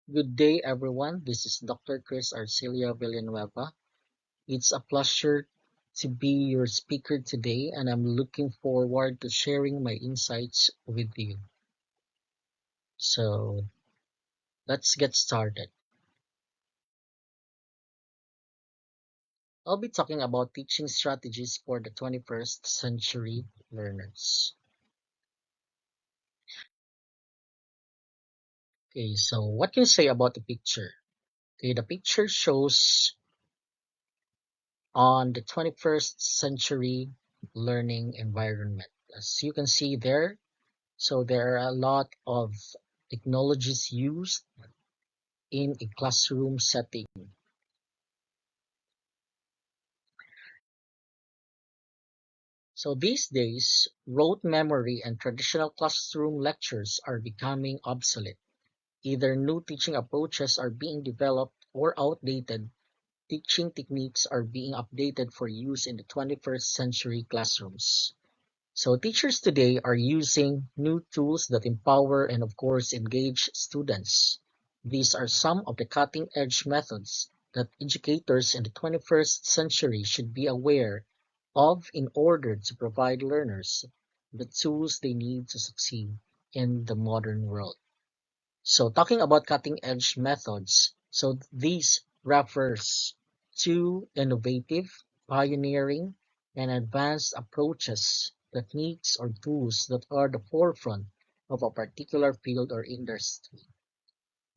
Good day, everyone. This is Dr. Chris Arcelia Villanueva. It's a pleasure to be your speaker today, and I'm looking forward to sharing my insights with you. So, let's get started. I'll be talking about teaching strategies for the 21st century learners. Okay, so what can you say about the picture? Okay, the picture shows on the 21st century learning environment. As you can see there, so there are a lot of technologies used in a classroom setting. So these days, rote memory and traditional classroom lectures are becoming obsolete. Either new teaching approaches are being developed or outdated teaching techniques are being updated for use in the 21st century classrooms. So teachers today are using new tools that empower and of course engage students. These are some of the cutting-edge methods that educators in the 21st century should be aware of in order to provide learners the tools they need to succeed in the modern world. So talking about cutting-edge methods, so these refers to innovative, pioneering, and advanced approaches, techniques, or tools that are the forefront of a particular field or industry.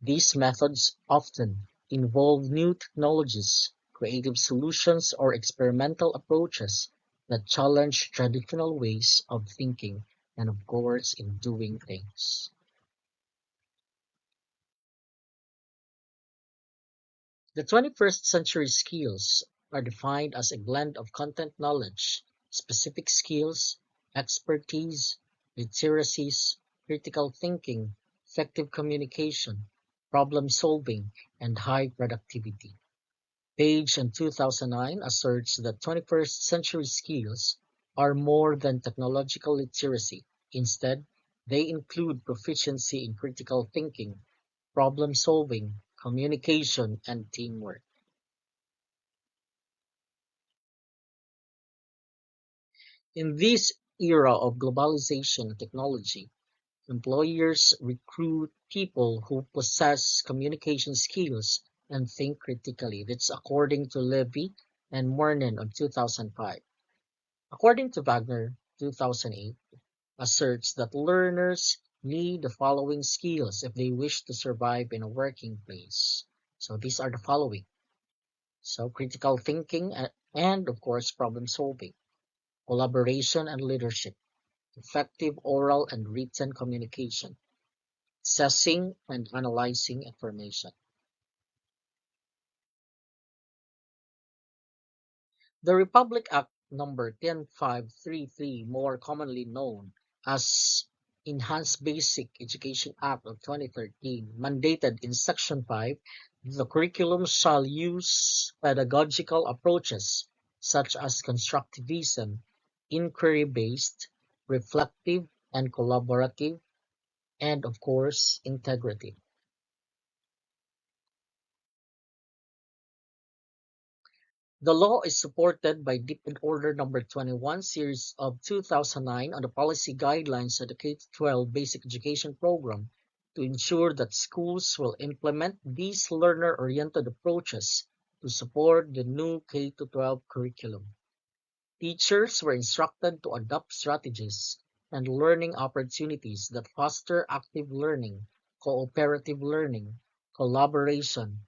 These methods often involve new technologies, creative solutions, or experimental approaches that challenge traditional ways of thinking and, of course, in doing things. The 21st century skills are defined as a blend of content knowledge, specific skills, expertise, literacies, critical thinking, effective communication, problem solving, and high productivity. Page in 2009 asserts that 21st century skills are more than technological literacy. Instead, they include proficiency in critical thinking, problem solving, communication, and teamwork. In this era of globalization and technology, employers recruit people who possess communication skills and think critically. That's according to Levy and Mornan of 2005. According to Wagner, 2008, asserts that learners need the following skills if they wish to survive in a working place. So these are the following. So critical thinking and of course problem solving, collaboration and leadership, effective oral and written communication, assessing and analyzing information. The Republic Act number 10533, more commonly known as Enhanced Basic Education Act of 2013, mandated in Section 5 that the curriculum shall use pedagogical approaches such as constructivism, inquiry-based, reflective, and collaborative, and of course, integrity. The law is supported by Deep Order Number 21 Series of 2009 on the policy guidelines of the K-12 basic education program to ensure that schools will implement these learner-oriented approaches to support the new K-12 curriculum. Teachers were instructed to adopt strategies and learning opportunities that foster active learning, cooperative learning, collaboration,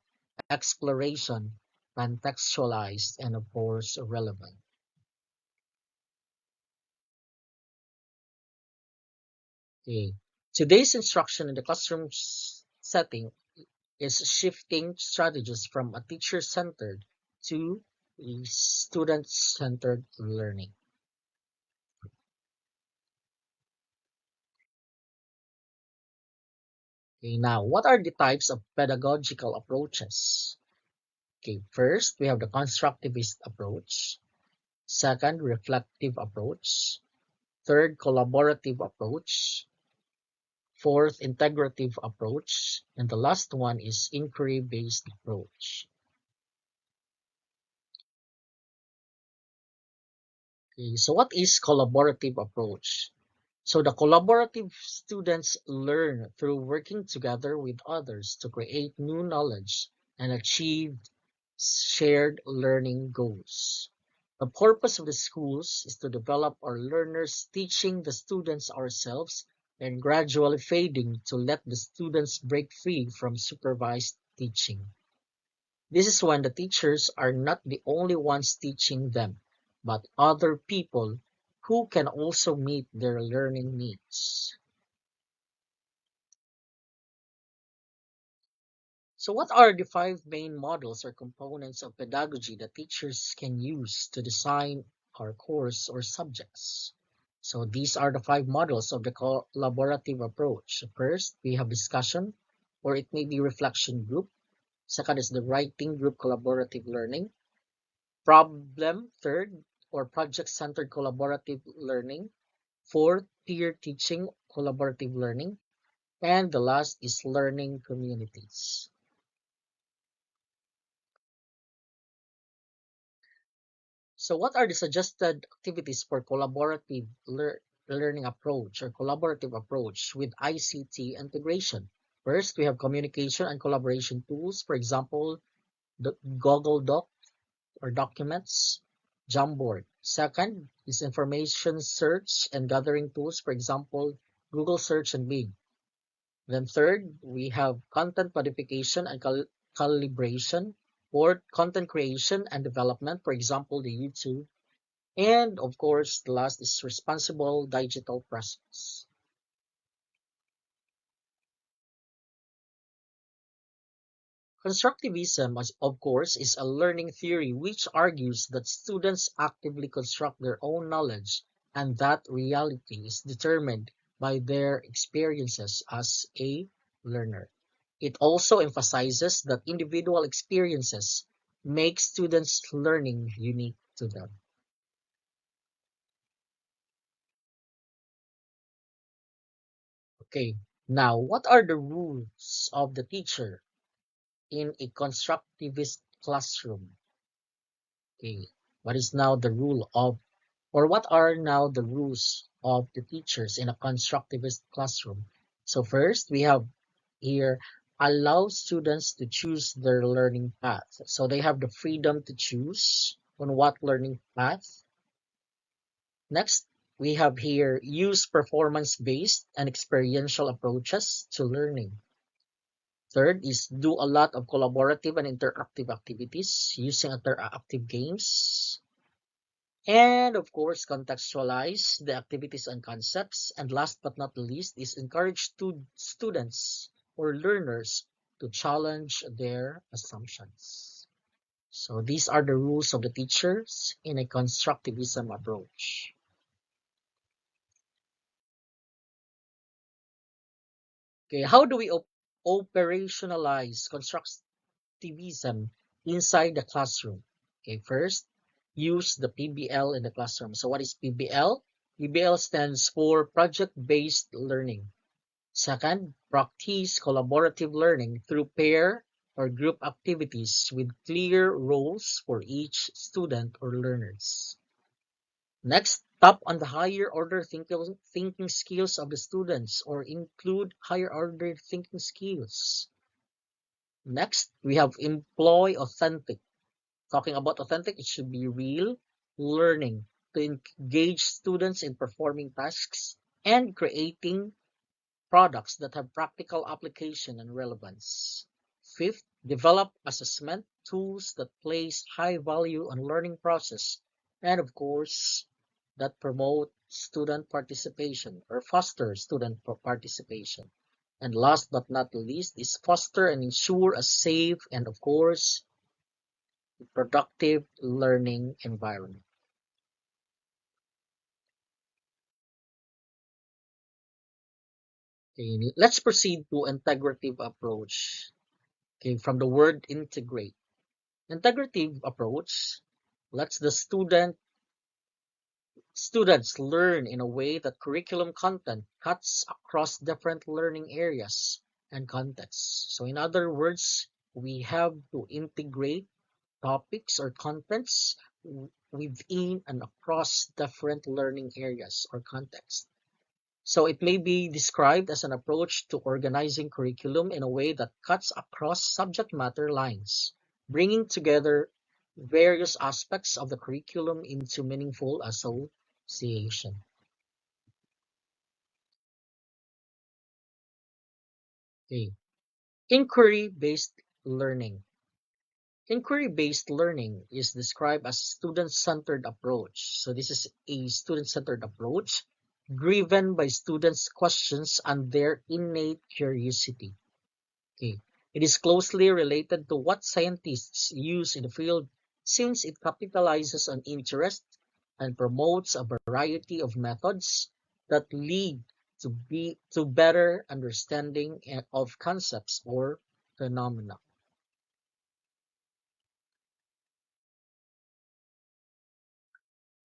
exploration, contextualized, and of course relevant. Okay. Today's instruction in the classroom setting is shifting strategies from a teacher-centered to a student-centered learning. Okay, now what are the types of pedagogical approaches? Okay, first we have the constructivist approach. Second, reflective approach. Third, collaborative approach. Fourth, integrative approach. And the last one is inquiry-based approach. Okay, so what is collaborative approach? So the collaborative students learn through working together with others to create new knowledge and achieve shared learning goals. The purpose of the schools is to develop our learners, teaching the students ourselves and gradually fading to let the students break free from supervised teaching. This is when the teachers are not the only ones teaching them, but other people who can also meet their learning needs. So what are the five main models or components of pedagogy that teachers can use to design our course or subjects? So these are the five models of the collaborative approach. First, we have discussion, or it may be reflection group. Second is the writing group collaborative learning. Problem, third, or project-centered collaborative learning. Fourth, peer teaching collaborative learning. And the last is learning communities. So what are the suggested activities for collaborative learning approach or collaborative approach with ICT integration? First, we have communication and collaboration tools, for example, the Google Doc or documents, Jamboard. Second is information search and gathering tools, for example, Google Search and Bing. Then third, we have content modification and calibration or content creation and development, for example, the YouTube. And of course, the last is responsible digital presence. Constructivism, of course, is a learning theory which argues that students actively construct their own knowledge and that reality is determined by their experiences as a learner. It also emphasizes that individual experiences make students' learning unique to them. Okay, now what are the rules of the teacher in a constructivist classroom? Okay, what is now the rule of, or what are now the rules of the teachers in a constructivist classroom? So first, we have here allow students to choose their learning path. So they have the freedom to choose on what learning path. Next, we have here use performance-based and experiential approaches to learning. Third is do a lot of collaborative and interactive activities using interactive games. And of course, contextualize the activities and concepts. And last but not least is encourage students or learners to challenge their assumptions. So these are the rules of the teachers in a constructivism approach. Okay, how do we operationalize constructivism inside the classroom? Okay, first, use the PBL in the classroom. So what is PBL? PBL stands for project-based learning. Second, practice collaborative learning through pair or group activities with clear roles for each student or learners. Next, tap on the higher order thinking skills of the students or include higher order thinking skills. Next, we have employ authentic. Talking about authentic, it should be real learning to engage students in performing tasks and creating products that have practical application and relevance. Fifth, develop assessment tools that place high value on learning process and of course that promote student participation or foster student participation. And last but not least is foster and ensure a safe and of course productive learning environment. Okay, let's proceed to integrative approach. Okay, from the word integrate. Integrative approach lets the students learn in a way that curriculum content cuts across different learning areas and context. So in other words, we have to integrate topics or contents within and across different learning areas or contexts. So it may be described as an approach to organizing curriculum in a way that cuts across subject matter lines, bringing together various aspects of the curriculum into meaningful association. Okay. Inquiry-based learning. Inquiry-based learning is described as student-centered approach. So this is a student-centered approach driven by students' questions and their innate curiosity. Okay. It is closely related to what scientists use in the field since it capitalizes on interest and promotes a variety of methods that lead to better understanding of concepts or phenomena.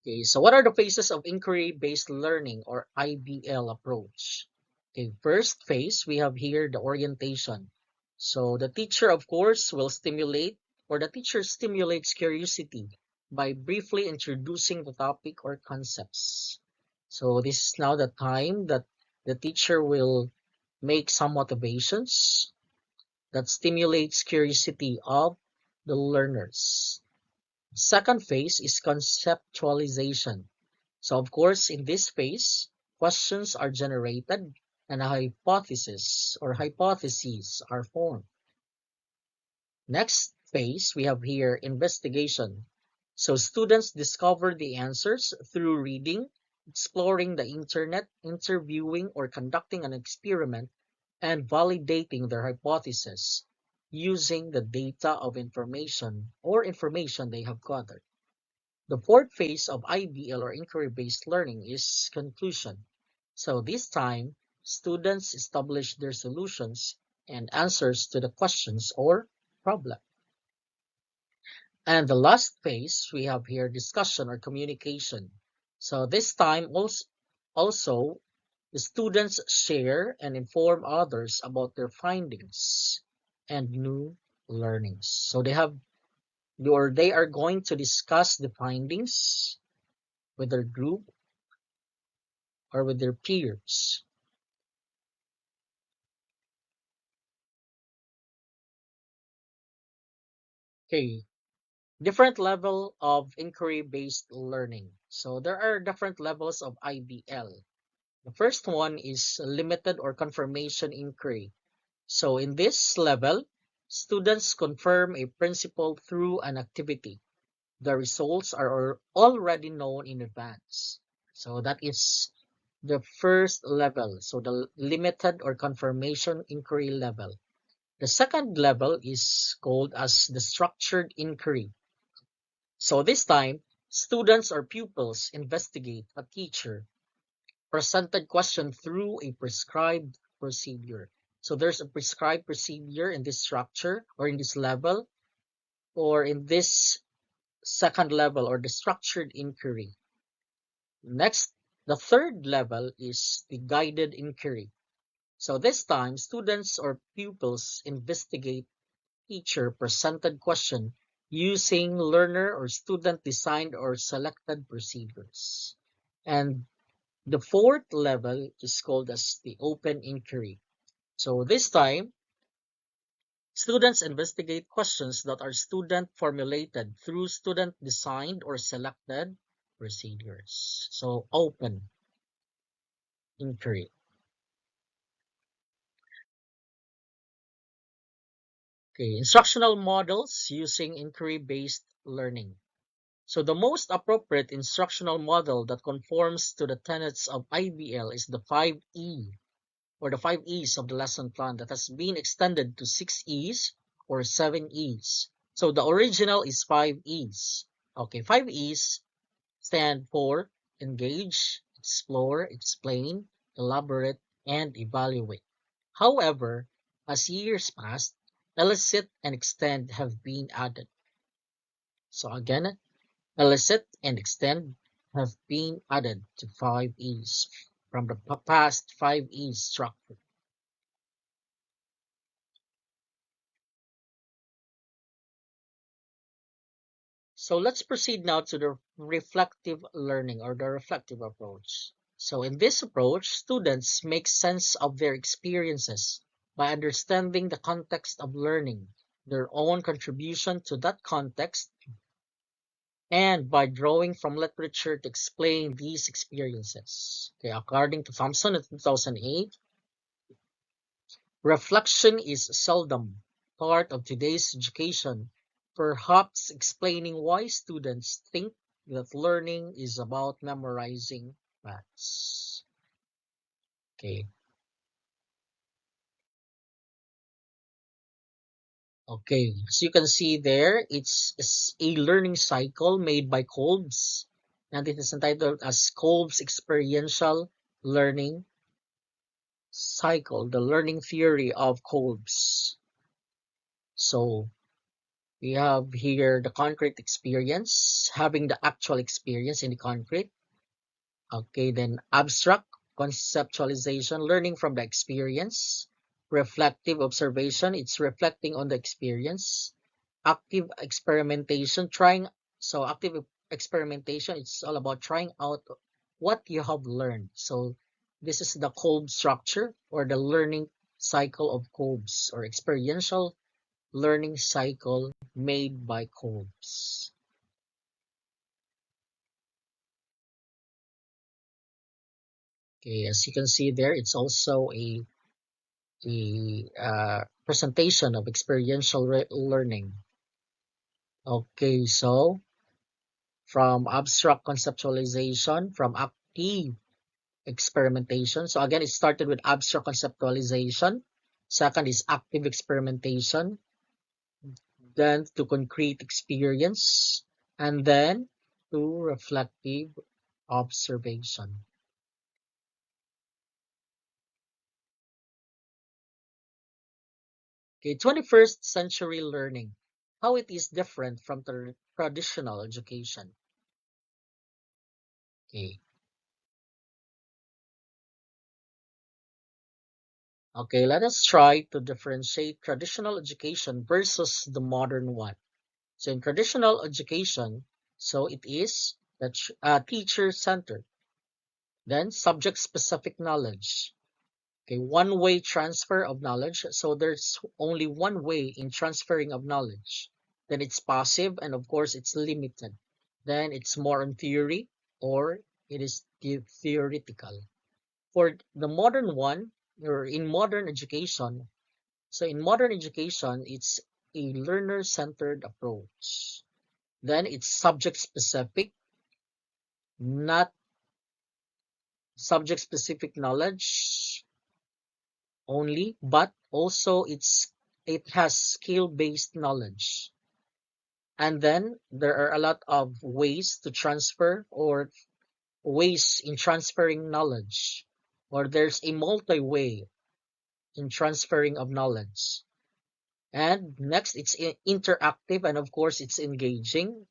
Okay, so what are the phases of inquiry-based learning or IBL approach? Okay, first phase, we have here the orientation. So the teacher, of course, will stimulate, or the teacher stimulates curiosity by briefly introducing the topic or concepts. So this is now the time that the teacher will make some motivations that stimulates curiosity of the learners. Second phase is conceptualization. So of course, in this phase, questions are generated and a hypothesis or hypotheses are formed. Next phase, we have here investigation. So students discover the answers through reading, exploring the internet, interviewing or conducting an experiment, and validating their hypothesis using the data of information or information they have gathered. The fourth phase of IBL or inquiry-based learning is conclusion. So this time, students establish their solutions and answers to the questions or problem. And the last phase, we have here discussion or communication. So this time also the students share and inform others about their findings and new learnings. So they are going to discuss the findings with their group or with their peers. Okay, different level of inquiry-based learning. So there are different levels of IBL. The first one is limited or confirmation inquiry. So in this level, students confirm a principle through an activity. The results are already known in advance. So that is the first level. So the limited or confirmation inquiry level. The second level is called as the structured inquiry. So this time, students or pupils investigate a teacher presented question through a prescribed procedure. So there's a prescribed procedure in this structure or in this level or in this second level or the structured inquiry. Next, the third level is the guided inquiry. So this time, students or pupils investigate teacher presented question using learner or student designed or selected procedures. And the fourth level is called as the open inquiry. So this time, students investigate questions that are student formulated through student designed or selected procedures. So open inquiry. Okay, instructional models using inquiry-based learning. So the most appropriate instructional model that conforms to the tenets of IBL is the 5E or the 5 E's of the lesson plan that has been extended to 6 E's or 7 E's. So the original is 5 E's. Okay, 5 E's stand for engage, explore, explain, elaborate, and evaluate. However, as years passed, elicit and extend have been added. So again, elicit and extend have been added to 5 E's from the past 5 E's structure. So let's proceed now to the reflective learning or the reflective approach. So in this approach, students make sense of their experiences by understanding the context of learning, their own contribution to that context, and by drawing from literature to explain these experiences. Okay, according to Thompson in 2008, reflection is seldom part of today's education, perhaps explaining why students think that learning is about memorizing facts. Okay. Okay, as you can see there, it's a learning cycle made by Kolb's, and it is entitled as Kolb's Experiential Learning Cycle, the learning theory of Kolb's. So we have here the concrete experience, having the actual experience in the concrete. Okay, then abstract conceptualization, learning from the experience. Reflective observation, it's reflecting on the experience. Active experimentation, active experimentation, it's all about trying out what you have learned. So this is the Kolb structure or the learning cycle of Kolb's or experiential learning cycle made by Kolb's. Okay, as you can see there, it's also a presentation of experiential learning. Okay, so from abstract conceptualization, from active experimentation. So again, it started with abstract conceptualization. Second is active experimentation. Then to concrete experience. And then to reflective observation. Okay, 21st century learning. How it is different from the traditional education. Okay. Okay, let us try to differentiate traditional education versus the modern one. So in traditional education, so it is teacher-centered, then subject-specific knowledge. Okay, one-way transfer of knowledge. So there's only one way in transferring of knowledge. Then it's passive, and of course it's limited. Then it's more on theory, or it is theoretical. For the modern one, or in modern education, so in modern education, it's a learner-centered approach. Then it's subject-specific, not subject-specific knowledge only, but also it has skill-based knowledge. And then there are a lot of ways to transfer or ways in transferring knowledge, or there's a multi-way in transferring of knowledge. And next, it's interactive, and of course, it's engaging.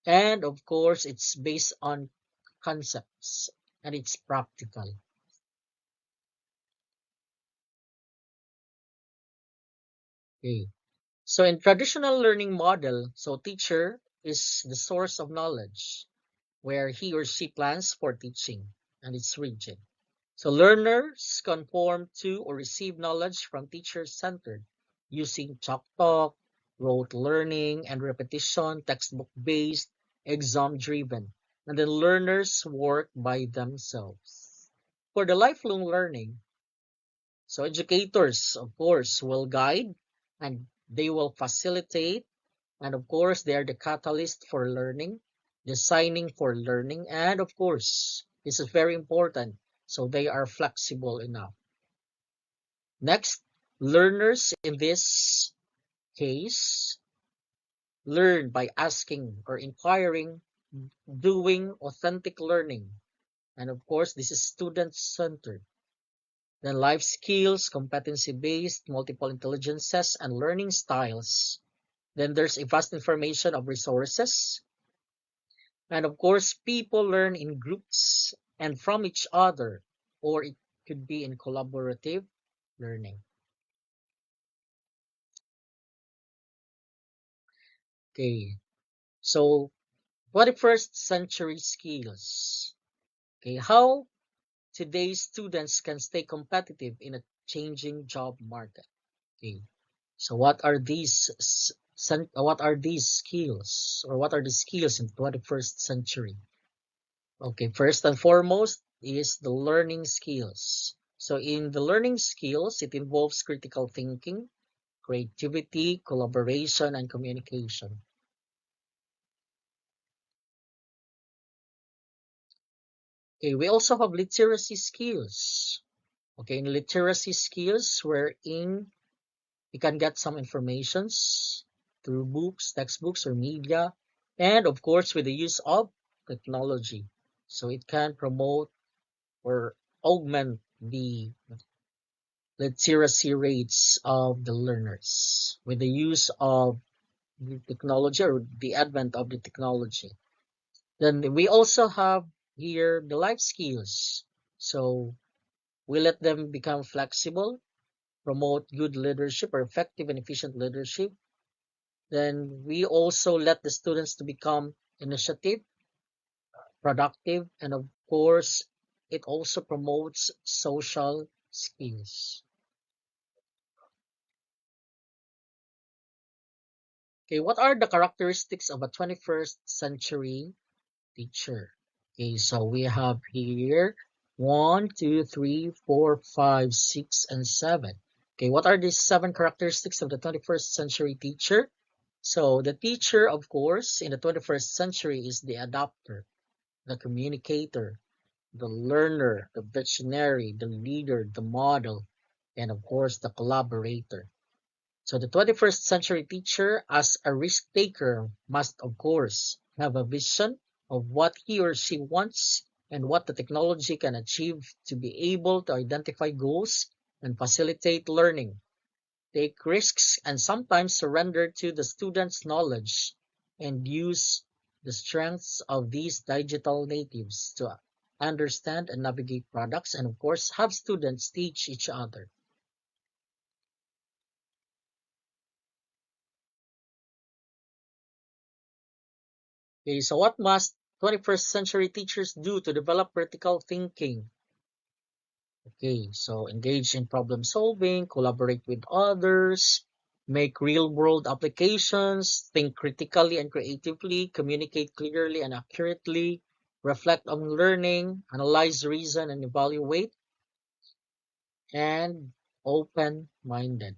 And of course, it's based on concepts, and it's practical. Okay. So in traditional learning model, so teacher is the source of knowledge, where he or she plans for teaching, and it's rigid. So learners conform to or receive knowledge from teacher-centered, using chalk talk, rote learning, and repetition, textbook-based, exam-driven. And then learners work by themselves. For the lifelong learning, so educators, of course, will guide and they will facilitate, and of course, they are the catalyst for learning, designing for learning, and of course, this is very important, so they are flexible enough. Next, learners in this case learn by asking or inquiring, doing authentic learning, and of course, this is student-centered. Then life skills, competency-based, multiple intelligences, and learning styles. Then there's a vast information of resources. And of course, people learn in groups and from each other, or it could be in collaborative learning. Okay. So 21st century skills. Okay, how today's students can stay competitive in a changing job market. Okay, so what are these skills, or what are the skills in the 21st century? Okay, first and foremost is the learning skills. So in the learning skills, it involves critical thinking, creativity, collaboration, and communication. Okay, we also have literacy skills. Okay, in literacy skills, wherein you can get some informations through books, textbooks, or media, and of course with the use of technology. So it can promote or augment the literacy rates of the learners with the use of the technology or the advent of the technology. Then we also have here the life skills. So we let them become flexible, promote good leadership or effective and efficient leadership. Then we also let the students to become initiative, productive, and of course, it also promotes social skills. Okay, what are the characteristics of a 21st century teacher? Okay, so we have here 1, 2, 3, 4, 5, 6, and 7. Okay, what are the 7 characteristics of the 21st century teacher? So the teacher, of course, in the 21st century is the adapter, the communicator, the learner, the visionary, the leader, the model, and of course the collaborator. So the 21st century teacher, as a risk taker, must of course have a vision of what he or she wants and what the technology can achieve to be able to identify goals and facilitate learning, take risks, and sometimes surrender to the student's knowledge and use the strengths of these digital natives to understand and navigate products, and of course have students teach each other. Okay, so what must 21st century teachers do to develop critical thinking? Okay, so engage in problem solving, collaborate with others, make real world applications, think critically and creatively, communicate clearly and accurately, reflect on learning, analyze, reason, and evaluate, and open-minded.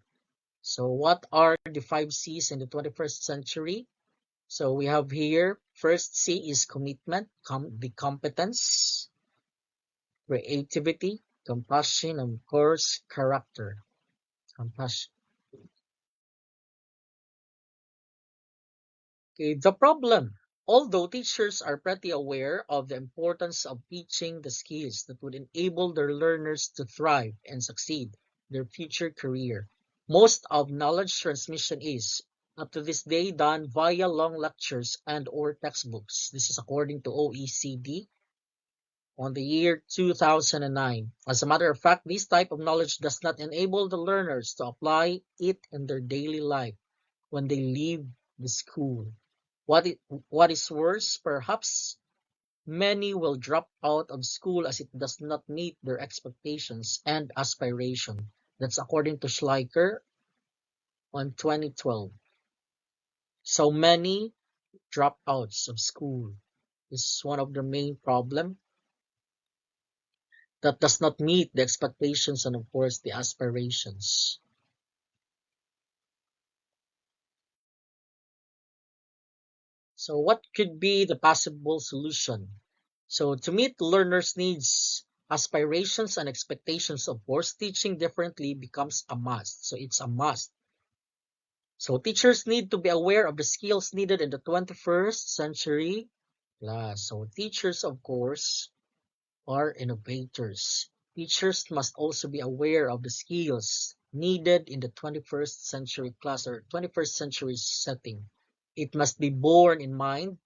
So what are the 5 C's in the 21st century? So we have here, first C is commitment, the competence, creativity, compassion, and of course, character. Compassion. Okay, the problem. Although teachers are pretty aware of the importance of teaching the skills that would enable their learners to thrive and succeed their future career, most of knowledge transmission is, up to this day, done via long lectures and or textbooks. This is according to OECD on the year 2009. As a matter of fact, this type of knowledge does not enable the learners to apply it in their daily life when they leave the school. What is worse, perhaps many will drop out of school as it does not meet their expectations and aspiration. That's according to Schleicher on 2012. So many dropouts of school is one of the main problem that does not meet the expectations and of course the aspirations. So what could be the possible solution? So to meet learners' needs, aspirations, and expectations, of course, teaching differently becomes a must. So it's a must. So teachers need to be aware of the skills needed in the 21st century class. So teachers, of course, are innovators. Teachers must also be aware of the skills needed in the 21st century class or 21st century setting. It must be borne in mind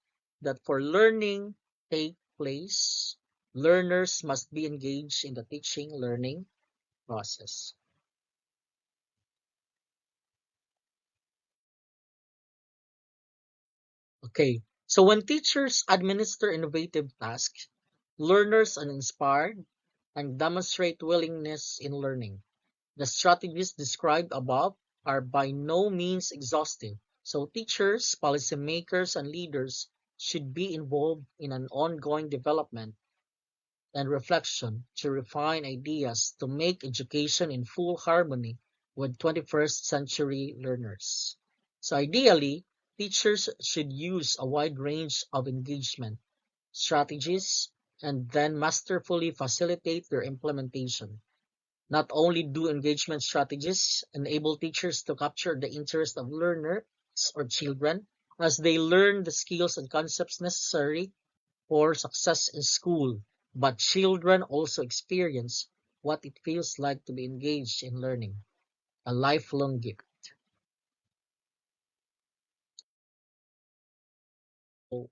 that for learning take place, learners must be engaged in the teaching learning process. Okay, So when teachers administer innovative tasks, learners are inspired and demonstrate willingness in learning. The strategies described above are by no means exhaustive, so teachers, policymakers, and leaders should be involved in an ongoing development and reflection to refine ideas to make education in full harmony with 21st century learners. So ideally, teachers should use a wide range of engagement strategies and then masterfully facilitate their implementation. Not only do engagement strategies enable teachers to capture the interest of learners or children as they learn the skills and concepts necessary for success in school, but children also experience what it feels like to be engaged in learning, a lifelong gift. Oh,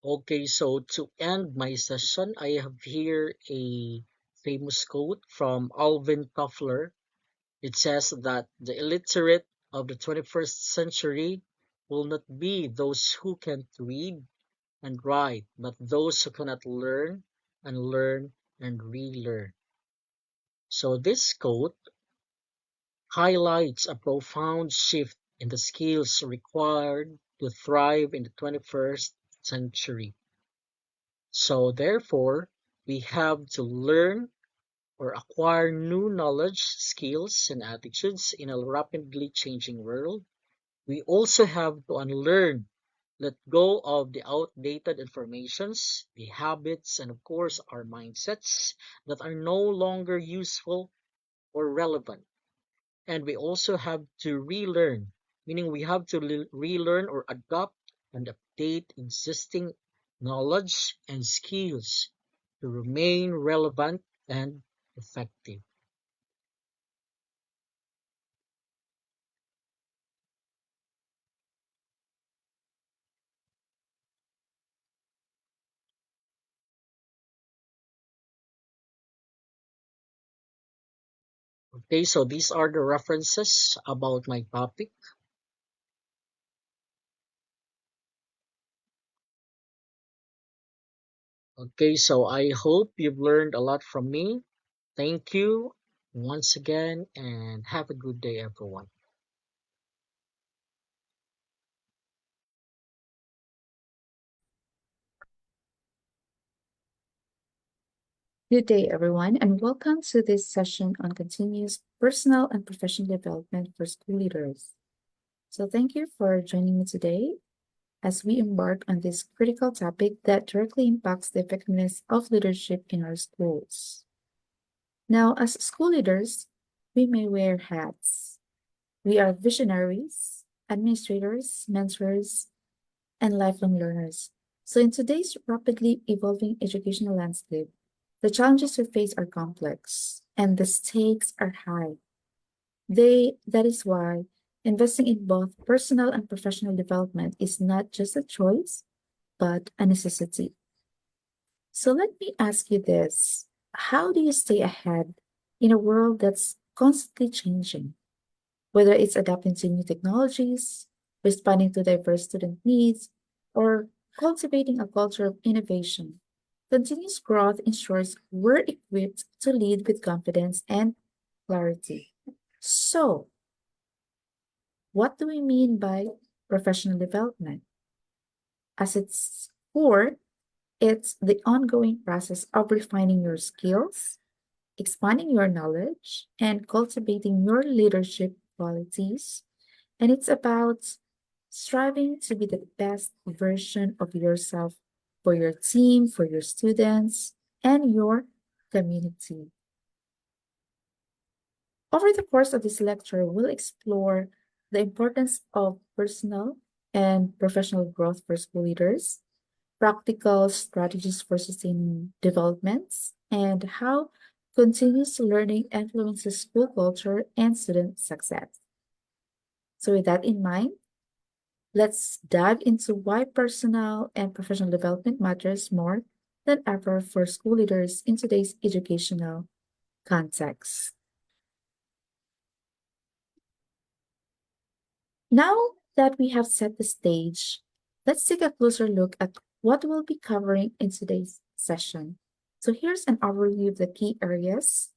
okay, so to end my session, I have here a famous quote from Alvin Toffler. It says that the illiterate of the 21st century will not be those who can't read and write, but those who cannot learn and relearn. So this quote highlights a profound shift in the skills required to thrive in the 21st century. So therefore, we have to learn or acquire new knowledge, skills, and attitudes in a rapidly changing world. We also have to unlearn, let go of the outdated informations, the habits, and of course our mindsets that are no longer useful or relevant. And we also have to relearn, meaning we have to relearn or adopt and update existing knowledge and skills to remain relevant and effective. Okay, so these are the references about my topic. Okay, so I hope you've learned a lot from me. Thank you once again and have a good day, everyone. Good day, everyone, and welcome to this session on continuous personal and professional development for school leaders. So, thank you for joining me today as we embark on this critical topic that directly impacts the effectiveness of leadership in our schools. Now, as school leaders, we may wear hats. We are visionaries, administrators, mentors, and lifelong learners. So, in today's rapidly evolving educational landscape, the challenges we face are complex and the stakes are high. That is why investing in both personal and professional development is not just a choice, but a necessity. So let me ask you this. How do you stay ahead in a world that's constantly changing? Whether it's adapting to new technologies, responding to diverse student needs, or cultivating a culture of innovation, continuous growth ensures we're equipped to lead with confidence and clarity. So, what do we mean by professional development? As its core, it's the ongoing process of refining your skills, expanding your knowledge, and cultivating your leadership qualities. And it's about striving to be the best version of yourself for your team, for your students, and your community. Over the course of this lecture, we'll explore the importance of personal and professional growth for school leaders, practical strategies for sustaining developments, and how continuous learning influences school culture and student success. So, with that in mind, let's dive into why personal and professional development matters more than ever for school leaders in today's educational context. Now that we have set the stage, let's take a closer look at what we'll be covering in today's session. So here's an overview of the key areas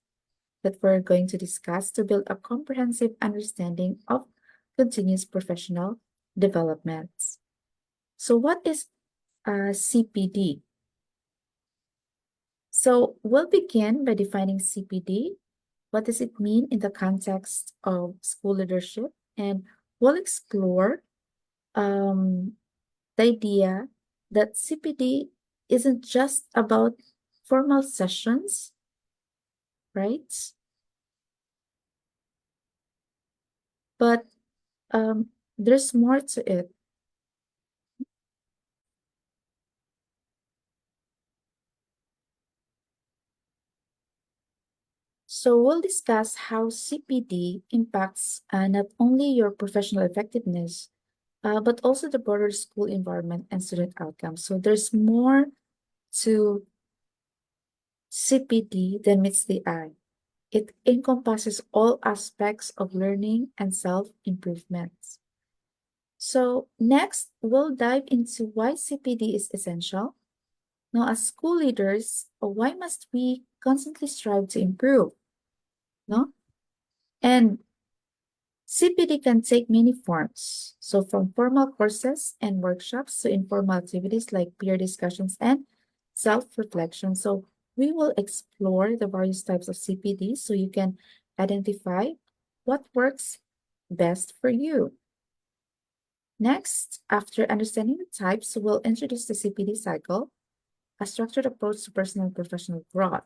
that we're going to discuss to build a comprehensive understanding of continuous professional development. So what is CPD? So we'll begin by defining CPD. What does it mean in the context of school leadership? And we'll explore the idea that CPD isn't just about formal sessions, right? But there's more to it. So we'll discuss how CPD impacts not only your professional effectiveness, but also the broader school environment and student outcomes. So there's more to CPD than meets the eye. It encompasses all aspects of learning and self-improvement. So next, we'll dive into why CPD is essential. Now, as school leaders, why must we constantly strive to improve? No? And CPD can take many forms. So from formal courses and workshops to informal activities like peer discussions and self-reflection. So we will explore the various types of CPD so you can identify what works best for you. Next, after understanding the types, we'll introduce the CPD cycle, a structured approach to personal and professional growth.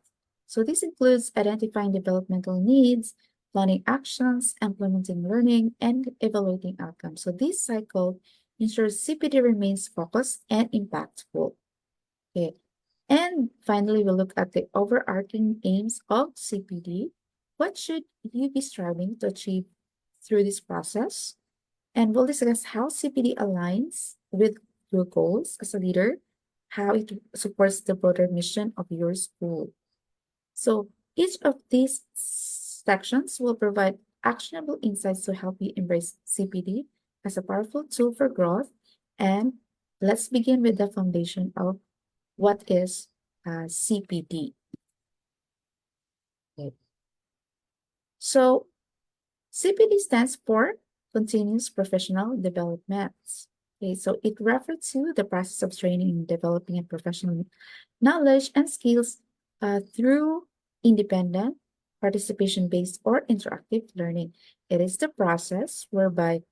So this includes identifying developmental needs, planning actions, implementing learning, and evaluating outcomes. So this cycle ensures CPD remains focused and impactful. Okay. And finally, we'll look at the overarching aims of CPD. What should you be striving to achieve through this process? And we'll discuss how CPD aligns with your goals as a leader, how it supports the broader mission of your school. So each of these sections will provide actionable insights to help you embrace CPD as a powerful tool for growth. And let's begin with the foundation of what is CPD. Okay. So CPD stands for Continuous Professional Development. Okay, so it refers to the process of training and developing a professional knowledge and skills through independent, participation-based, or interactive learning. It is the process whereby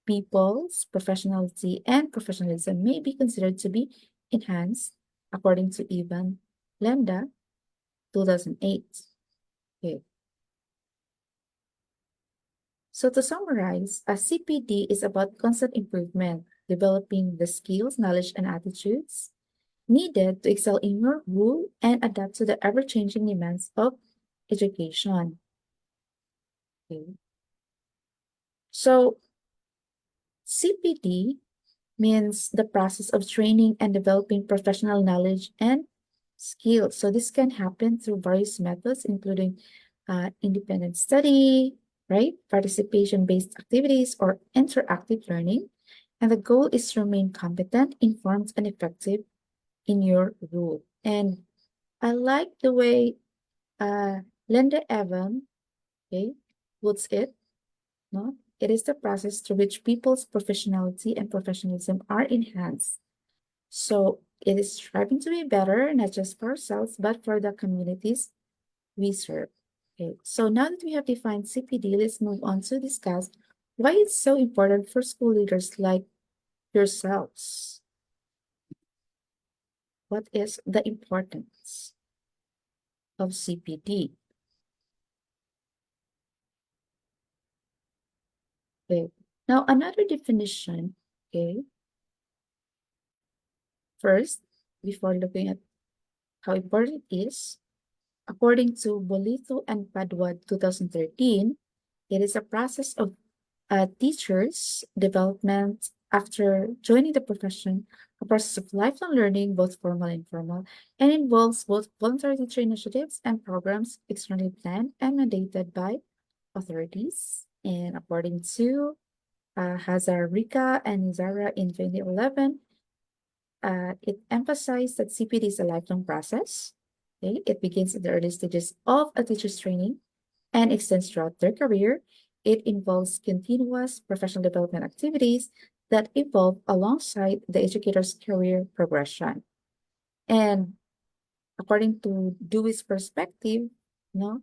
people's professionality and professionalism may be considered to be enhanced according to Ivan Lenda, 2008. Okay. So to summarize, a CPD is about constant improvement, developing the skills, knowledge, and attitudes needed to excel in your role and adapt to the ever-changing demands of education. Okay. So CPD means the process of training and developing professional knowledge and skills. So this can happen through various methods, including independent study, right? Participation-based activities or interactive learning. And the goal is to remain competent, informed, and effective in your role. And I like the way Linda Evan, okay, puts it, no? It is the process through which people's professionality and professionalism are enhanced. So it is striving to be better, not just for ourselves, but for the communities we serve. Okay, so now that we have defined CPD, let's move on to discuss why it's so important for school leaders like yourselves. What is the importance of CPD? Okay, now another definition, okay, first, before looking at how important it is, according to Bolito and Padua 2013, it is a process of teachers' development after joining the profession, a process of lifelong learning, both formal and informal, and involves both voluntary teacher initiatives and programs externally planned and mandated by authorities. And according to Hazarika and Zara in 2011. It emphasized that CPD is a lifelong process. Okay? It begins in the early stages of a teacher's training and extends throughout their career. It involves continuous professional development activities that evolve alongside the educator's career progression. And according to Dewey's perspective, no,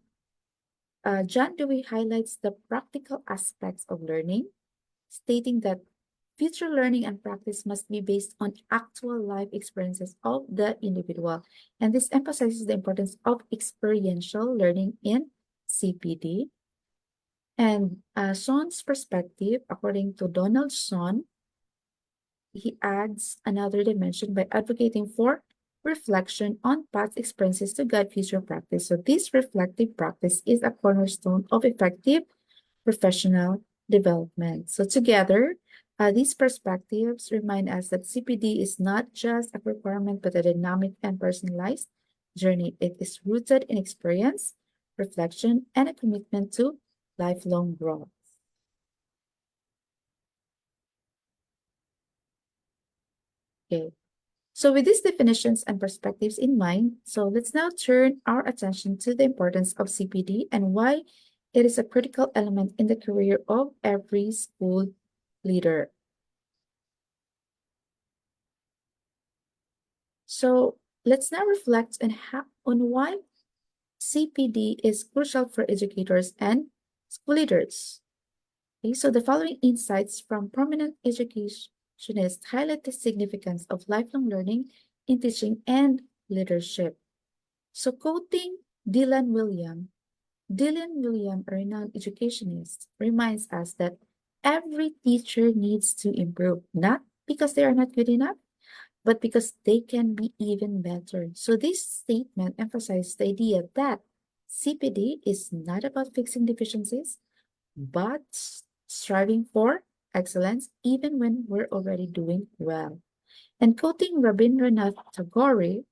John Dewey highlights the practical aspects of learning, stating that future learning and practice must be based on actual life experiences of the individual. And this emphasizes the importance of experiential learning in CPD. And Son's perspective, according to Donald Son, he adds another dimension by advocating for reflection on past experiences to guide future practice. So this reflective practice is a cornerstone of effective professional development. So together, these perspectives remind us that CPD is not just a requirement, but a dynamic and personalized journey. It is rooted in experience, reflection, and a commitment to lifelong growth. Okay. So with these definitions and perspectives in mind, so let's now turn our attention to the importance of CPD and why it is a critical element in the career of every school leader. So let's now reflect on why CPD is crucial for educators and school leaders. Okay, so the following insights from prominent educationists highlight the significance of lifelong learning in teaching and leadership. So quoting Dylan William, a renowned educationist, reminds us that every teacher needs to improve, not because they are not good enough, but because they can be even better. So this statement emphasizes the idea that CPD is not about fixing deficiencies, but striving for excellence even when we're already doing well. And quoting Rabindranath Tagore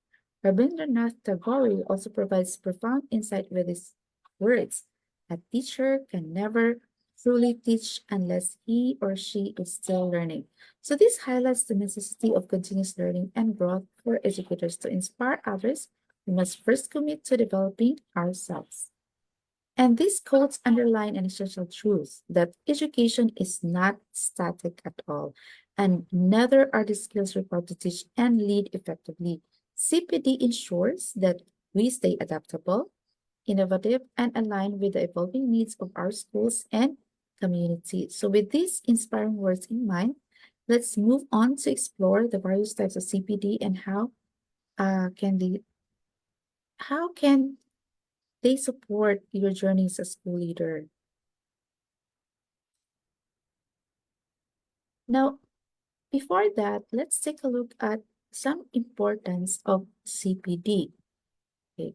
also provides profound insight with his words. A teacher can never truly teach unless he or she is still learning. So this highlights the necessity of continuous learning and growth for educators. To inspire others, we must first commit to developing ourselves. And these quotes underline an essential truth that education is not static at all, and neither are the skills required to teach and lead effectively. CPD ensures that we stay adaptable, innovative, and aligned with the evolving needs of our schools and community. So with these inspiring words in mind, let's move on to explore the various types of CPD and how can they support your journey as a school leader. Now, before that, let's take a look at some importance of CPD. Okay.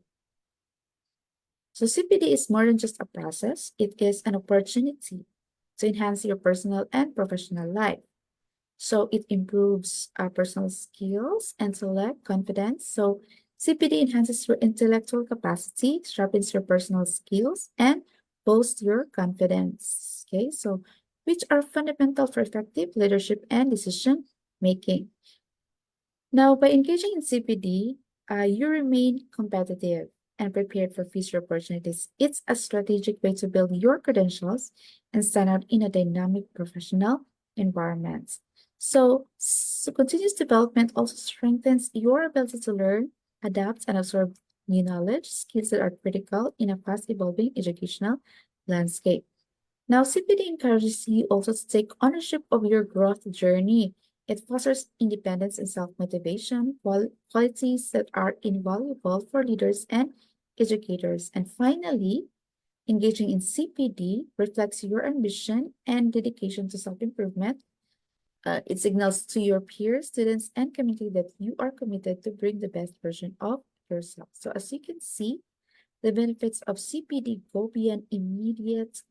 So CPD is more than just a process. It is an opportunity to enhance your personal and professional life. So it improves personal skills and select confidence. So CPD enhances your intellectual capacity, sharpens your personal skills, and boosts your confidence. Okay, so which are fundamental for effective leadership and decision making. Now, by engaging in CPD, you remain competitive and prepared for future opportunities. It's a strategic way to build your credentials and stand out in a dynamic professional environment. So continuous development also strengthens your ability to learn, adapt, and absorb new knowledge, skills that are critical in a fast-evolving educational landscape. Now, CPD encourages you also to take ownership of your growth journey. It fosters independence and self-motivation, qualities that are invaluable for leaders and educators. And finally, engaging in CPD reflects your ambition and dedication to self-improvement. It signals to your peers, students, and community that you are committed to bring the best version of yourself. So as you can see, the benefits of CPD go beyond immediate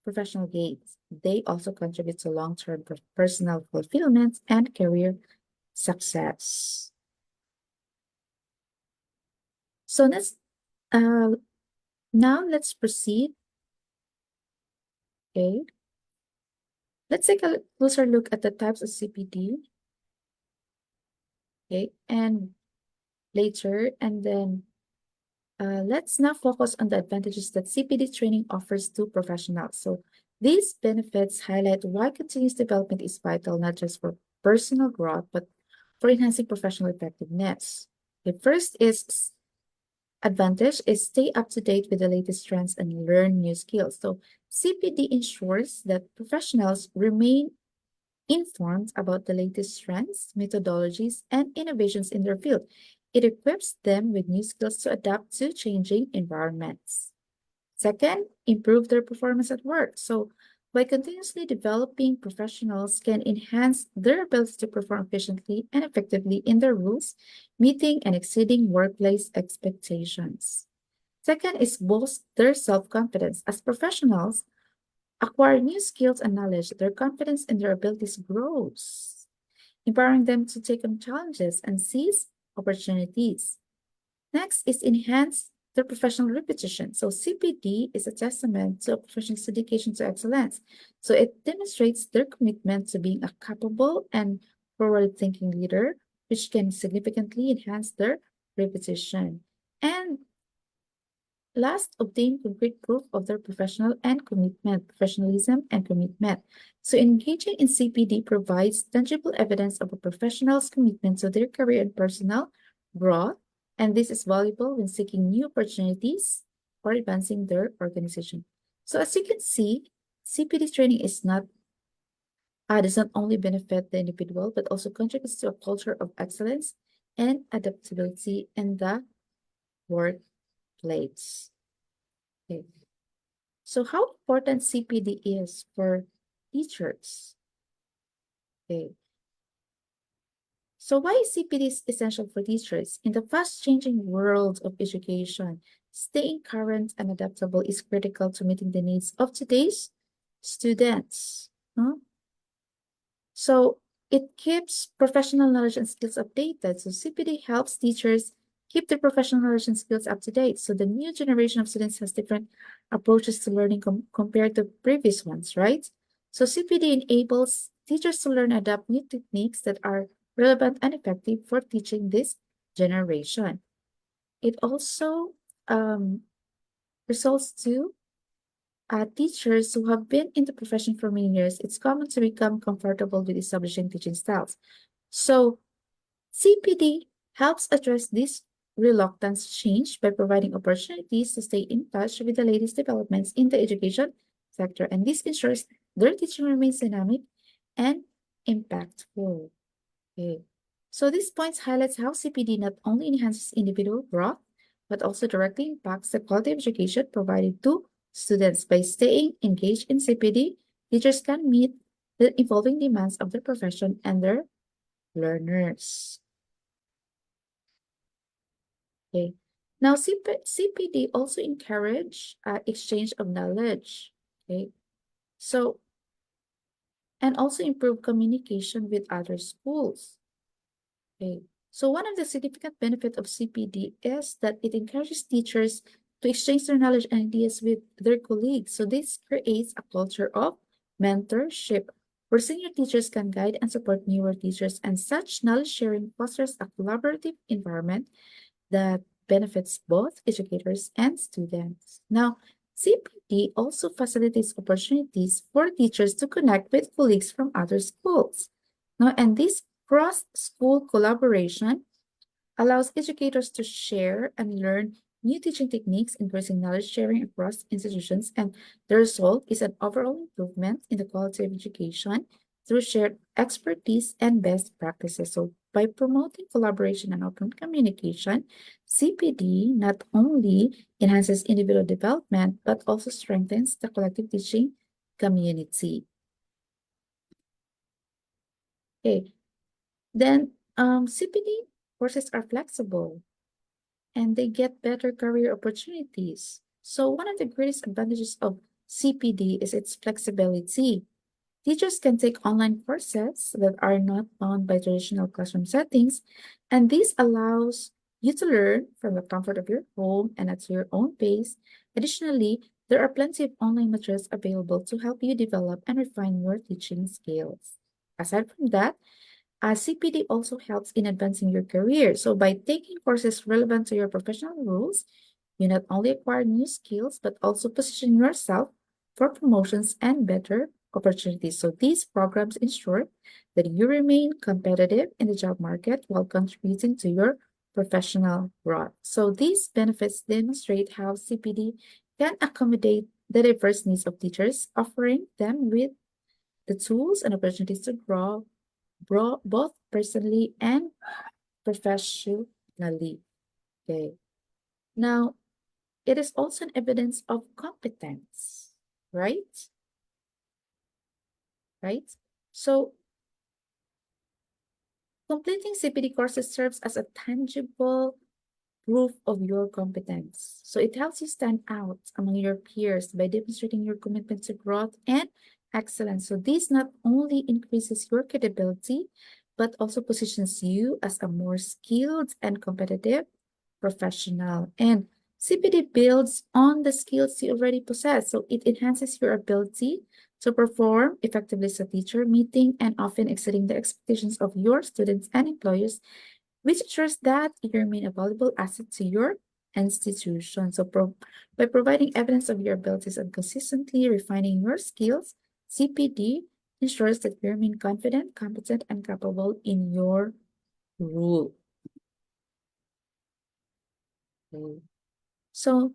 professional gains. They also contribute to long-term personal fulfillment and career success. So now let's proceed. Okay. Let's take a closer look at the types of CPD, okay, and later, and then let's now focus on the advantages that CPD training offers to professionals. So these benefits highlight why continuous development is vital, not just for personal growth, but for enhancing professional effectiveness. The first is advantage is stay up to date with the latest trends and learn new skills. So CPD ensures that professionals remain informed about the latest trends, methodologies, and innovations in their field. It equips them with new skills to adapt to changing environments. Second, improve their performance at work. So, by continuously developing, professionals can enhance their ability to perform efficiently and effectively in their roles, meeting and exceeding workplace expectations. Second is boost their self-confidence. As professionals acquire new skills and knowledge, their confidence in their abilities grows, empowering them to take on challenges and seize opportunities. Next is enhance their professional reputation. So CPD is a testament to a professional's dedication to excellence. So it demonstrates their commitment to being a capable and forward-thinking leader, which can significantly enhance their reputation. And last, obtain concrete proof of their professionalism and commitment. So engaging in CPD provides tangible evidence of a professional's commitment to their career and personal growth, and this is valuable when seeking new opportunities or advancing their organization. So as you can see, CPD training does not only benefit the individual, but also contributes to a culture of excellence and adaptability in the workplace. Okay. So how important CPD is for teachers? Okay. So why is CPD essential for teachers? In the fast-changing world of education, staying current and adaptable is critical to meeting the needs of today's students. So it keeps professional knowledge and skills updated. So CPD helps teachers keep their professional knowledge and skills up to date. So the new generation of students has different approaches to learning compared to previous ones, right? So CPD enables teachers to learn and adapt new techniques that are relevant and effective for teaching this generation. It also results to teachers who have been in the profession for many years, it's common to become comfortable with establishing teaching styles. So CPD helps address this reluctance change by providing opportunities to stay in touch with the latest developments in the education sector. And this ensures their teaching remains dynamic and impactful. Okay. So these points highlights how CPD not only enhances individual growth, but also directly impacts the quality of education provided to students. By staying engaged in CPD, teachers can meet the evolving demands of their profession and their learners. Okay. Now, CPD also encourage exchange of knowledge. Okay. So, and also improve communication with other schools. Okay. So one of the significant benefits of CPD is that it encourages teachers to exchange their knowledge and ideas with their colleagues. So this creates a culture of mentorship where senior teachers can guide and support newer teachers, and such knowledge sharing fosters a collaborative environment that benefits both educators and students. Now, CPD also facilitates opportunities for teachers to connect with colleagues from other schools. Now, and this cross-school collaboration allows educators to share and learn new teaching techniques, increasing knowledge sharing across institutions, and the result is an overall improvement in the quality of education through shared expertise and best practices. So by promoting collaboration and open communication, CPD not only enhances individual development, but also strengthens the collective teaching community. Okay, then CPD courses are flexible and they get better career opportunities. So one of the greatest advantages of CPD is its flexibility. Teachers can take online courses that are not bound by traditional classroom settings, and this allows you to learn from the comfort of your home and at your own pace. Additionally, there are plenty of online materials available to help you develop and refine your teaching skills. Aside from that, CPD also helps in advancing your career. So by taking courses relevant to your professional roles, you not only acquire new skills, but also position yourself for promotions and better opportunities. So these programs ensure that you remain competitive in the job market while contributing to your professional growth. So these benefits demonstrate how CPD can accommodate the diverse needs of teachers, offering them with the tools and opportunities to grow both personally and professionally. Okay. Now, it is also an evidence of competence, right? Right? So completing CPD courses serves as a tangible proof of your competence. So it helps you stand out among your peers by demonstrating your commitment to growth and excellence. So this not only increases your credibility, but also positions you as a more skilled and competitive professional. And CPD builds on the skills you already possess. So it enhances your ability to perform effectively as a teacher, meeting and often exceeding the expectations of your students and employers, which ensures that you remain a valuable asset to your institution. So by providing evidence of your abilities and consistently refining your skills, CPD ensures that you remain confident, competent, and capable in your role. Okay. So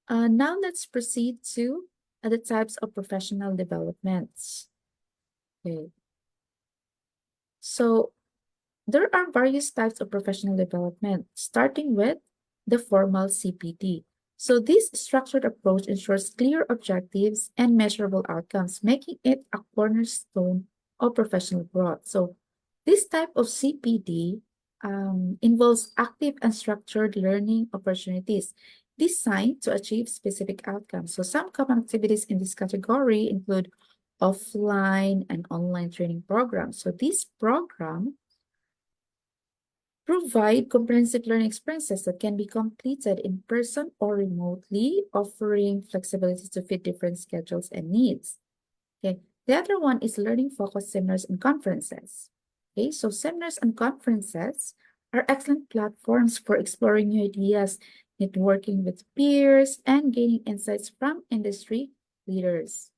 now let's proceed to the types of professional developments. Okay. So there are various types of professional development, starting with the formal CPD. So this structured approach ensures clear objectives and measurable outcomes, making it a cornerstone of professional growth. So this type of CPD involves active and structured learning opportunities designed to achieve specific outcomes. So some common activities in this category include offline and online training programs. So this program provide comprehensive learning experiences that can be completed in person or remotely, offering flexibility to fit different schedules and needs. Okay. The other one is learning-focused seminars and conferences. Okay, so seminars and conferences are excellent platforms for exploring new ideas, networking with peers, and gaining insights from industry leaders.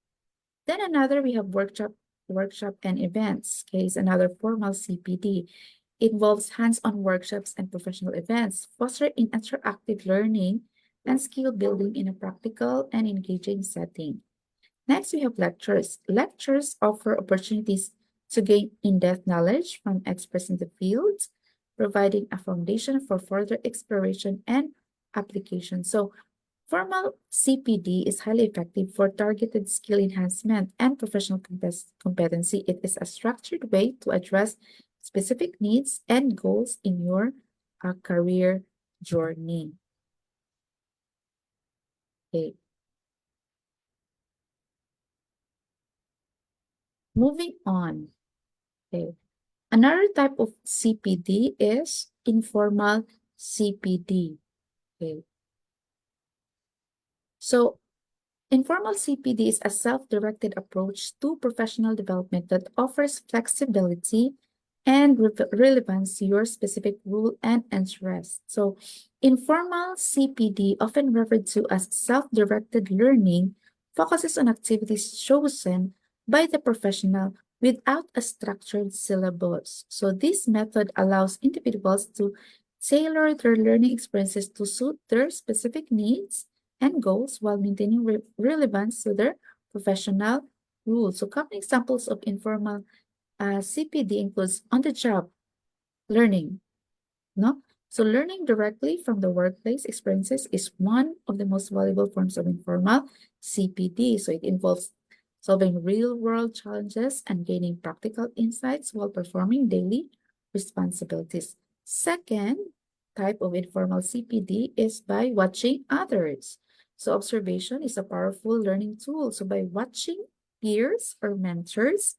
Then another, we have workshop and events. Okay, is another formal CPD. It involves hands-on workshops and professional events, fostering interactive learning and skill building in a practical and engaging setting. Next, we have lectures. Lectures offer opportunities to gain in-depth knowledge from experts in the field, providing a foundation for further exploration and application. So formal CPD is highly effective for targeted skill enhancement and professional competency. It is a structured way to address specific needs and goals in your career journey. Okay. Moving on. Okay. Another type of CPD is informal CPD. Okay. So informal CPD is a self-directed approach to professional development that offers flexibility and relevance to your specific role and interest. So informal CPD, often referred to as self-directed learning, focuses on activities chosen by the professional without a structured syllabus. So this method allows individuals to tailor their learning experiences to suit their specific needs and goals while maintaining relevance to their professional rules. So common examples of informal CPD includes on-the-job learning, no? So learning directly from the workplace experiences is one of the most valuable forms of informal CPD. So it involves solving real-world challenges and gaining practical insights while performing daily responsibilities. Second type of informal CPD is by watching others. So observation is a powerful learning tool. So by watching peers or mentors,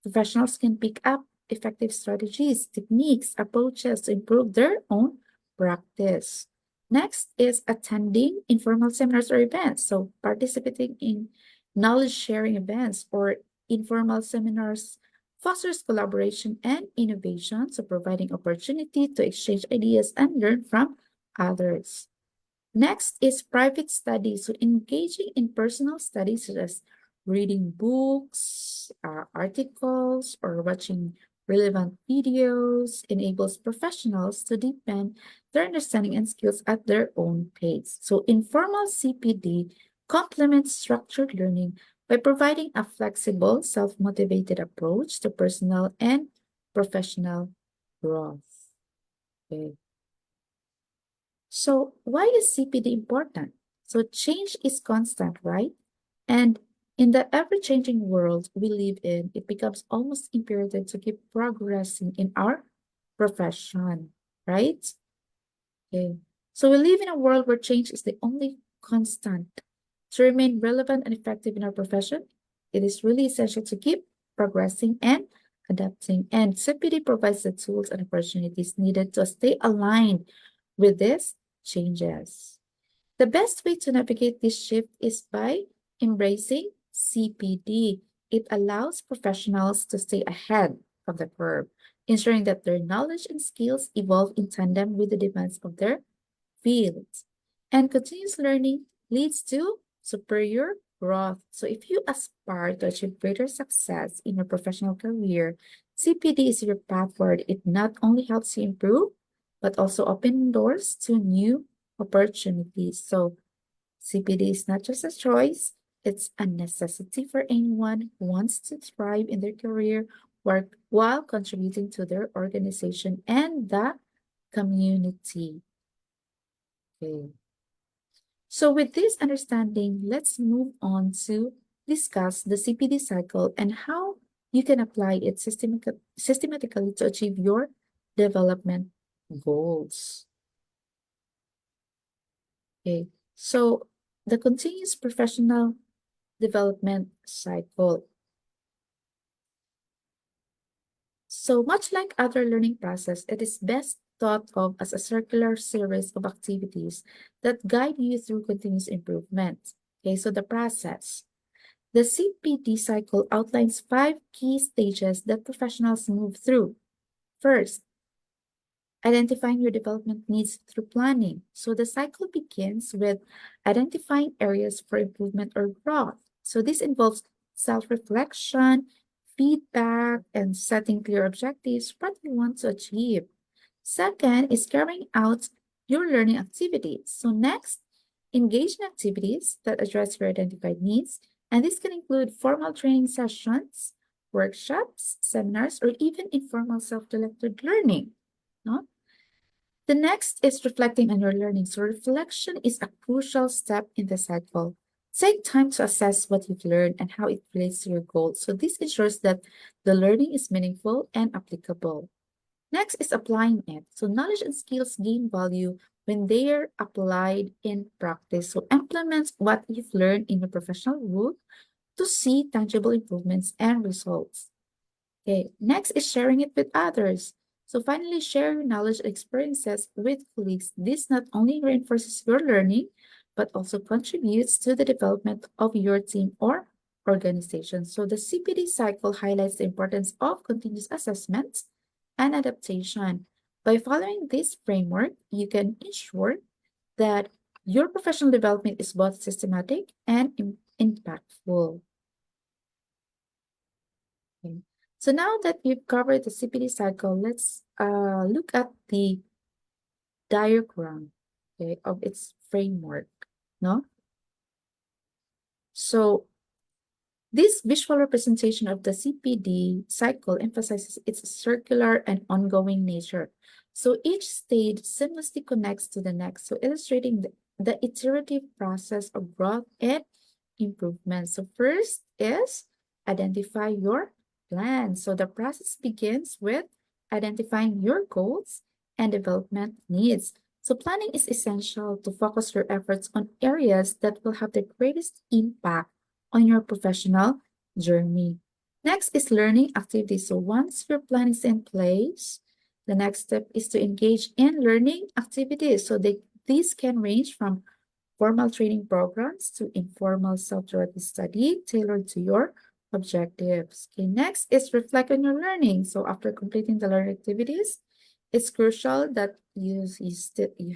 professionals can pick up effective strategies, techniques, approaches to improve their own practice. Next is attending informal seminars or events. So participating in knowledge sharing events or informal seminars fosters collaboration and innovation, so providing opportunity to exchange ideas and learn from others. Next is private study. So engaging in personal studies such as reading books, articles, or watching relevant videos enables professionals to deepen their understanding and skills at their own pace. So informal CPD complements structured learning by providing a flexible, self-motivated approach to personal and professional growth. Okay. So why is CPD important? So change is constant, right? And in the ever-changing world we live in, it becomes almost imperative to keep progressing in our profession, right? Okay. So we live in a world where change is the only constant. To remain relevant and effective in our profession, it is really essential to keep progressing and adapting. And CPD provides the tools and opportunities needed to stay aligned with these changes. The best way to navigate this shift is by embracing CPD. It allows professionals to stay ahead of the curve, ensuring that their knowledge and skills evolve in tandem with the demands of their fields. And continuous learning leads to superior growth. So if you aspire to achieve greater success in your professional career, CPD is your path forward. It not only helps you improve, but also open doors to new opportunities. So CPD is not just a choice, it's a necessity for anyone who wants to thrive in their career, work while contributing to their organization and the community. Okay. So with this understanding, let's move on to discuss the CPD cycle and how you can apply it systematically to achieve your development goals. Okay, so the continuous professional development cycle. So much like other learning process, it is best thought of as a circular series of activities that guide you through continuous improvement. Okay, so the process. The CPD cycle outlines 5 key stages that professionals move through. First, identifying your development needs through planning. So the cycle begins with identifying areas for improvement or growth. So this involves self-reflection, feedback, and setting clear objectives what you want to achieve. Second is carrying out your learning activities. So next, engage in activities that address your identified needs, and this can include formal training sessions, workshops, seminars, or even informal self-directed learning. No? The next is reflecting on your learning. So reflection is a crucial step in the cycle. Take time to assess what you've learned and how it relates to your goals. So this ensures that the learning is meaningful and applicable. Next is applying it. So knowledge and skills gain value when they are applied in practice. So implement what you've learned in your professional work to see tangible improvements and results. Okay, next is sharing it with others. So finally, share your knowledge and experiences with colleagues. This not only reinforces your learning, but also contributes to the development of your team or organization. So the CPD cycle highlights the importance of continuous assessment and adaptation. By following this framework, you can ensure that your professional development is both systematic and impactful. Okay. So now that we've covered the CPD cycle, let's look at the diagram, okay, of its framework, no? So this visual representation of the CPD cycle emphasizes its circular and ongoing nature. So each stage seamlessly connects to the next, so illustrating the iterative process of growth and improvement. So first is identify your plan. So the process begins with identifying your goals and development needs. So planning is essential to focus your efforts on areas that will have the greatest impact on your professional journey. Next is learning activities. So once your plan is in place, the next step is to engage in learning activities. So these can range from formal training programs to informal self-directed study tailored to your objectives. Okay, next is reflect on your learning. So after completing the learning activities, it's crucial that you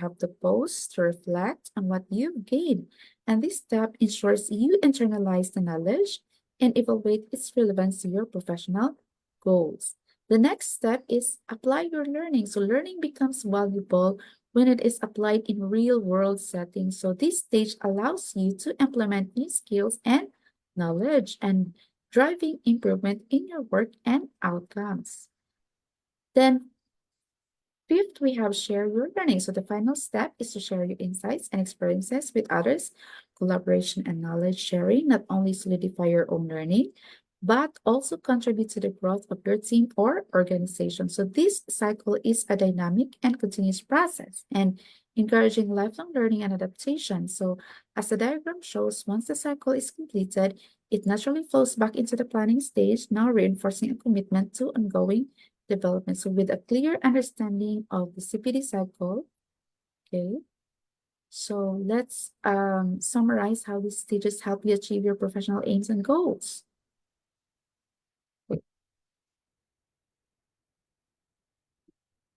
have to pause to reflect on what you've gained. And this step ensures you internalize the knowledge and evaluate its relevance to your professional goals. The next step is apply your learning. So learning becomes valuable when it is applied in real-world settings. So this stage allows you to implement new skills and knowledge and driving improvement in your work and outcomes. Then fifth, we have share your learning. So the final step is to share your insights and experiences with others. Collaboration and knowledge sharing not only solidify your own learning, but also contribute to the growth of your team or organization. So this cycle is a dynamic and continuous process and encouraging lifelong learning and adaptation. So as the diagram shows, once the cycle is completed, it naturally flows back into the planning stage, now reinforcing a commitment to ongoing development. So with a clear understanding of the CPD cycle, okay, so let's summarize how these stages help you achieve your professional aims and goals.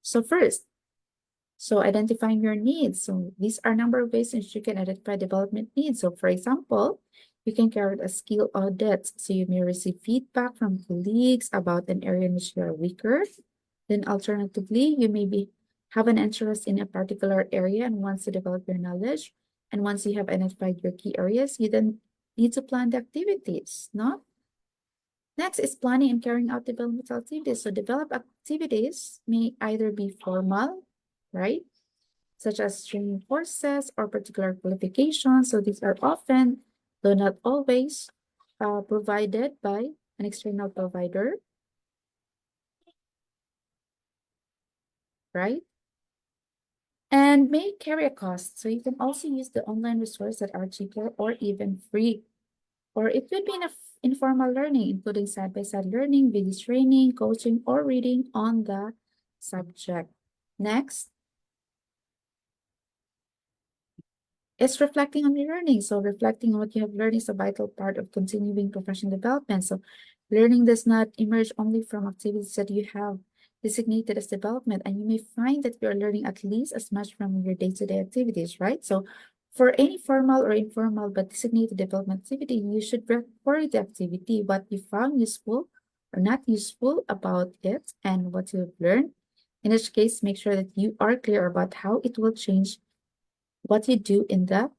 So first, identifying your needs. So these are a number of ways in which you can identify development needs. So for example, you can carry out a skill audit. So you may receive feedback from colleagues about an area in which you are weaker. Then alternatively, you may have an interest in a particular area and wants to develop your knowledge. And once you have identified your key areas, you then need to plan the activities, no? Next is planning and carrying out developmental activities. So develop activities may either be formal, right? Such as training courses or particular qualifications. So these are often, though not always, provided by an external provider, right? And may carry a cost. So you can also use the online resources that are cheaper or even free. Or it could be informal learning, including side-by-side learning, video training, coaching, or reading on the subject. Next is reflecting on your learning. So reflecting on what you have learned is a vital part of continuing professional development. So learning does not emerge only from activities that you have designated as development, and you may find that you are learning at least as much from your day-to-day activities, right? So for any formal or informal but designated development activity, you should record the activity, what you found useful or not useful about it, and what you have learned. In each case, make sure that you are clear about how it will change what you do in the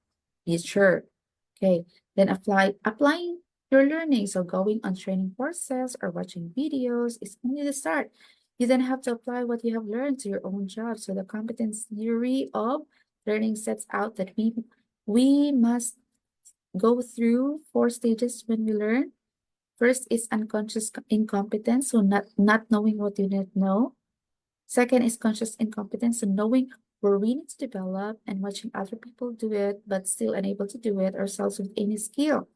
future. Okay, then applying your learning. So going on training courses or watching videos is only the start. You then have to apply what you have learned to your own job. So the competence theory of learning sets out that we must go through 4 stages when we learn. First is unconscious incompetence, so not knowing what you need to know. Second is conscious incompetence, so knowing where we need to develop and watching other people do it, but still unable to do it ourselves with any skill.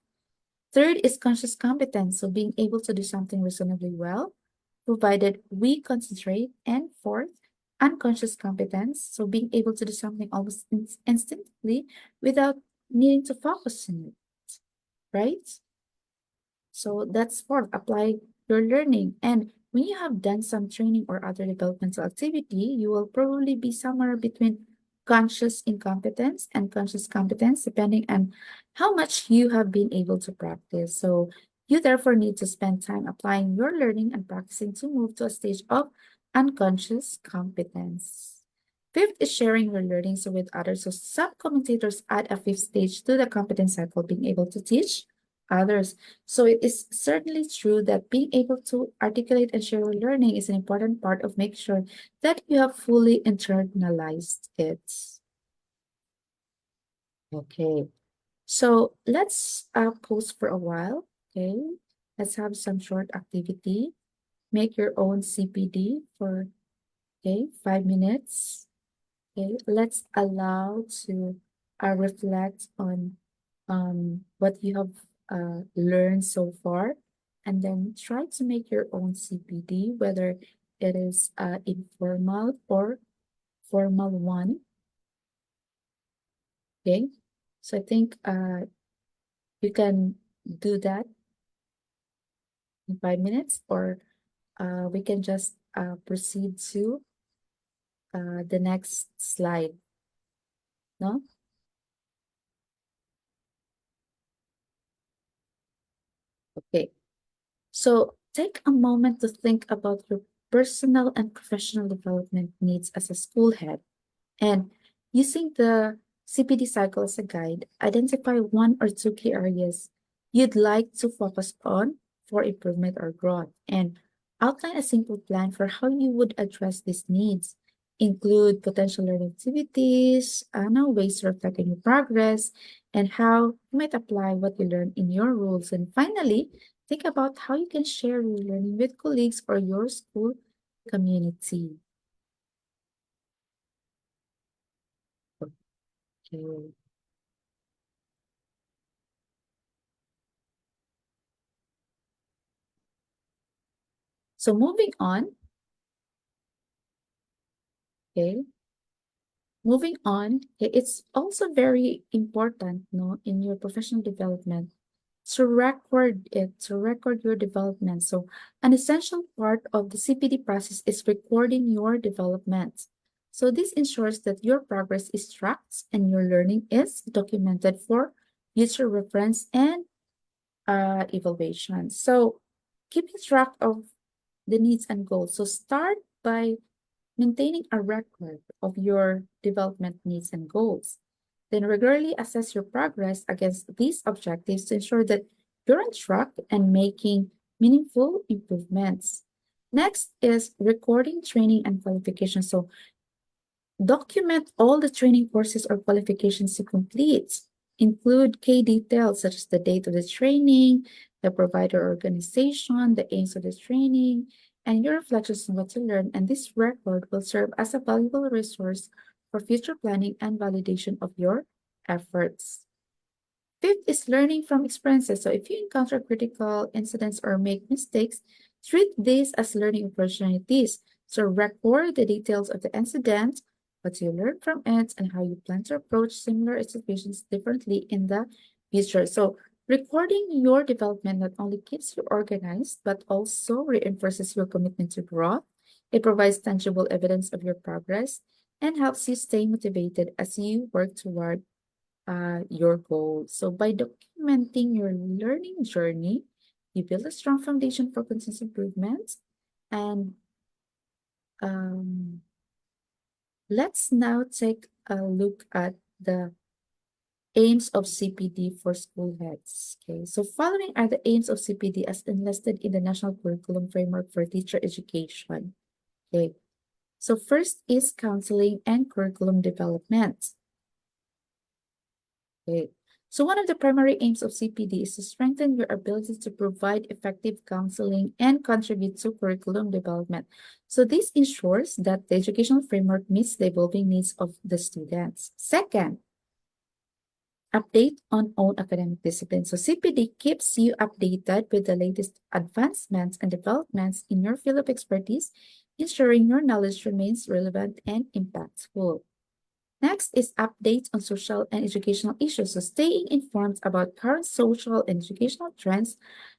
Third is conscious competence, so being able to do something reasonably well, provided we concentrate. And fourth, unconscious competence, so being able to do something almost instantly without needing to focus on it, right? So that's fourth, apply your learning. And when you have done some training or other developmental activity, you will probably be somewhere between conscious incompetence and conscious competence, depending on how much you have been able to practice. So you therefore need to spend time applying your learning and practicing to move to a stage of unconscious competence. Fifth is sharing your learning so with others. So some commentators add a fifth stage to the competence cycle, being able to teach others. So it is certainly true that being able to articulate and share your learning is an important part of making sure that you have fully internalized it. Okay, so let's pause for a while. Okay, let's have some short activity. Make your own CPD for 5 minutes. Okay, let's allow to reflect on what you have learned so far, and then try to make your own CPD, whether it is informal or formal one. Okay, so I think you can do that in 5 minutes, or we can just proceed to the next slide, no? Okay, so take a moment to think about your personal and professional development needs as a school head. And using the CPD cycle as a guide, identify one or two key areas you'd like to focus on for improvement or growth, and outline a simple plan for how you would address these needs. Include potential learning activities, now ways to reflect on your progress, and how you might apply what you learn in your roles. And finally, think about how you can share your learning with colleagues or your school community. Okay. So moving on, okay, moving on, it's also very important, no, in your professional development to record your development. So an essential part of the CPD process is recording your development. So this ensures that your progress is tracked and your learning is documented for future reference and evaluation. So keeping track of the needs and goals. So start by maintaining a record of your development needs and goals. Then regularly assess your progress against these objectives to ensure that you're on track and making meaningful improvements. Next is recording training and qualifications. So document all the training courses or qualifications you complete. Include key details such as the date of the training, the provider organization, the aims of the training, and your reflections on what you learned. And this record will serve as a valuable resource for future planning and validation of your efforts. Fifth is learning from experiences. So if you encounter critical incidents or make mistakes, treat these as learning opportunities. So record the details of the incident, what you learned from it, and how you plan to approach similar situations differently in the future. So recording your development not only keeps you organized, but also reinforces your commitment to growth. It provides tangible evidence of your progress and helps you stay motivated as you work toward your goals. So by documenting your learning journey, you build a strong foundation for continuous improvement. And let's now take a look at the aims of CPD for school heads. Okay, so following are the aims of CPD as enlisted in the National Curriculum Framework for Teacher Education. Okay, so first is counseling and curriculum development. Okay. So one of the primary aims of CPD is to strengthen your ability to provide effective counseling and contribute to curriculum development. So this ensures that the educational framework meets the evolving needs of the students. Second, update on own academic discipline. So CPD keeps you updated with the latest advancements and developments in your field of expertise, ensuring your knowledge remains relevant and impactful. Next is updates on social and educational issues. So staying informed about current social and educational trends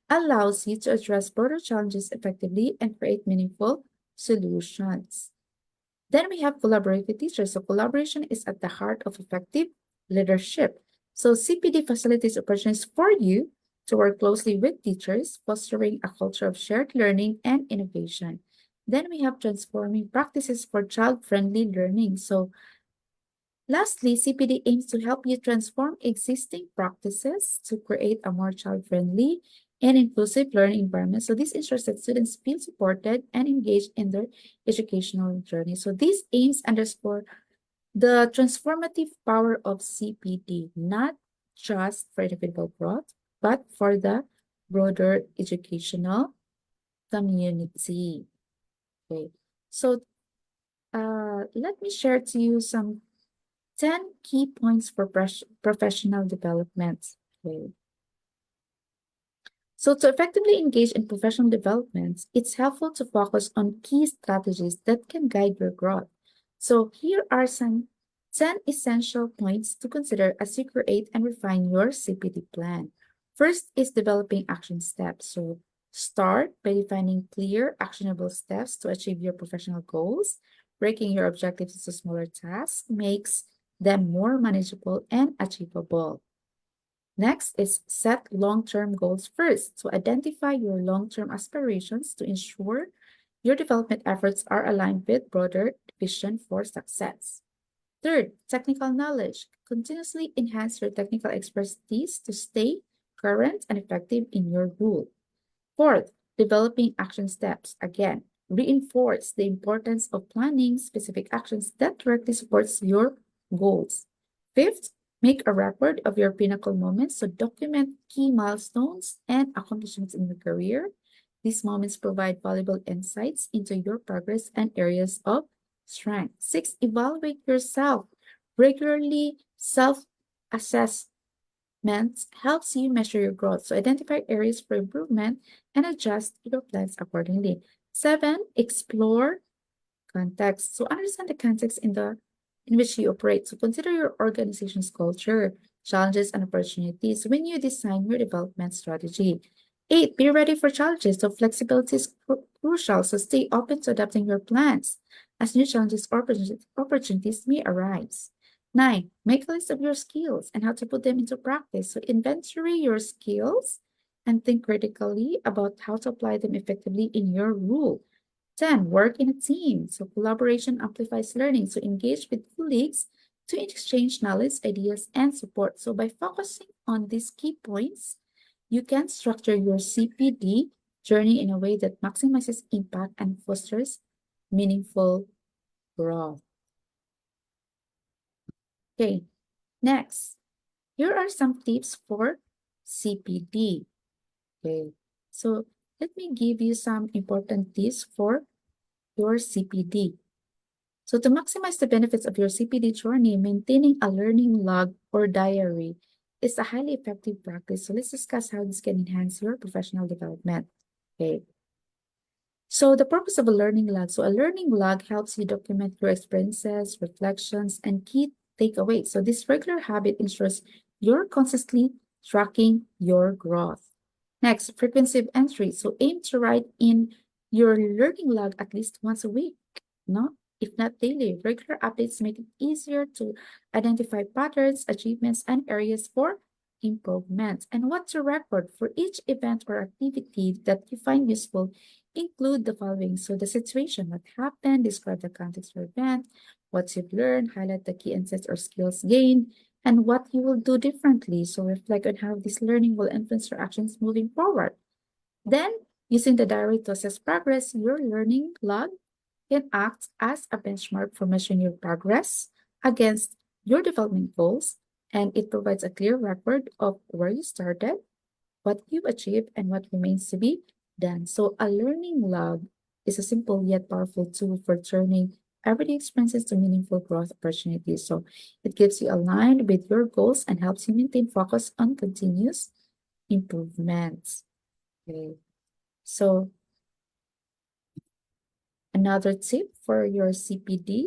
allows you to address broader challenges effectively and create meaningful solutions. Then we have collaborate with teachers. So collaboration is at the heart of effective leadership. So CPD facilitates opportunities for you to work closely with teachers, fostering a culture of shared learning and innovation. Then we have transforming practices for child-friendly learning. So lastly, CPD aims to help you transform existing practices to create a more child-friendly and inclusive learning environment. So this ensures that students feel supported and engaged in their educational journey. So these aims underscore the transformative power of CPD, not just for individual growth, but for the broader educational community. Okay, so let me share to you some 10 key points for professional development. Okay. So to effectively engage in professional development, it's helpful to focus on key strategies that can guide your growth. So here are some 10 essential points to consider as you create and refine your CPD plan. First is developing action steps. So start by defining clear, actionable steps to achieve your professional goals. Breaking your objectives into smaller tasks makes them more manageable and achievable. Next is set long-term goals first. So identify your long-term aspirations to ensure your development efforts are aligned with broader vision for success. Third, technical knowledge. Continuously enhance your technical expertise to stay current and effective in your role. Fourth, developing action steps. Again, reinforce the importance of planning specific actions that directly supports your goals. Fifth, make a record of your pinnacle moments. So document key milestones and accomplishments in your career. These moments provide valuable insights into your progress and areas of strength. Six, evaluate yourself. Regularly self-assess helps you measure your growth. So identify areas for improvement and adjust your plans accordingly. 7, explore context. So understand the context in which you operate. So consider your organization's culture, challenges, and opportunities when you design your development strategy. 8, be ready for challenges. So flexibility is crucial. So stay open to adapting your plans as new challenges or opportunities may arise. 9, make a list of your skills and how to put them into practice. So inventory your skills and think critically about how to apply them effectively in your role. 10, work in a team. So collaboration amplifies learning. So engage with colleagues to exchange knowledge, ideas, and support. So by focusing on these key points, you can structure your CPD journey in a way that maximizes impact and fosters meaningful growth. Okay, next, here are some tips for CPD. Okay, so let me give you some important tips for your CPD. So to maximize the benefits of your CPD journey, maintaining a learning log or diary is a highly effective practice. So let's discuss how this can enhance your professional development. Okay. So the purpose of a learning log. So a learning log helps you document your experiences, reflections, and key takeaways. So this regular habit ensures you're consistently tracking your growth. Next, frequency of entry. So aim to write in your learning log at least once a week, no? If not daily. Regular updates make it easier to identify patterns, achievements, and areas for improvement. And what to record for each event or activity that you find useful, include the following. So the situation, what happened, describe the context for event, what you've learned, highlight the key insights or skills gained, and what you will do differently. So reflect on how this learning will influence your actions moving forward. Then, using the diary to assess progress, your learning log can act as a benchmark for measuring your progress against your development goals, and it provides a clear record of where you started, what you've achieved, and what remains to be done. So a learning log is a simple yet powerful tool for turning everyday experiences to meaningful growth opportunities. So it keeps you aligned with your goals and helps you maintain focus on continuous improvements. Okay. So another tip for your CPD.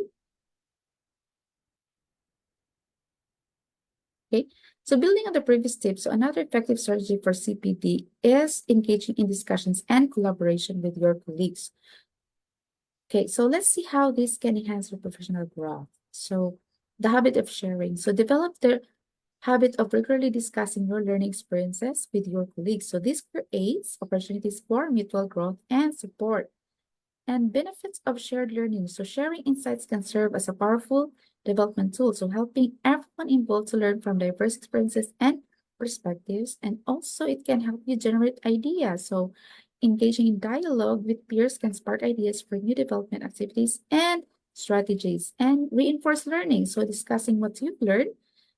Okay, so building on the previous tips, so another effective strategy for CPD is engaging in discussions and collaboration with your colleagues. Okay, so let's see how this can enhance your professional growth. So the habit of sharing. So develop the habit of regularly discussing your learning experiences with your colleagues. So this creates opportunities for mutual growth and support. And benefits of shared learning. So sharing insights can serve as a powerful development tool. So helping everyone involved to learn from diverse experiences and perspectives. And also it can help you generate ideas. So engaging in dialogue with peers can spark ideas for new development activities and strategies and reinforce learning. So discussing what you've learned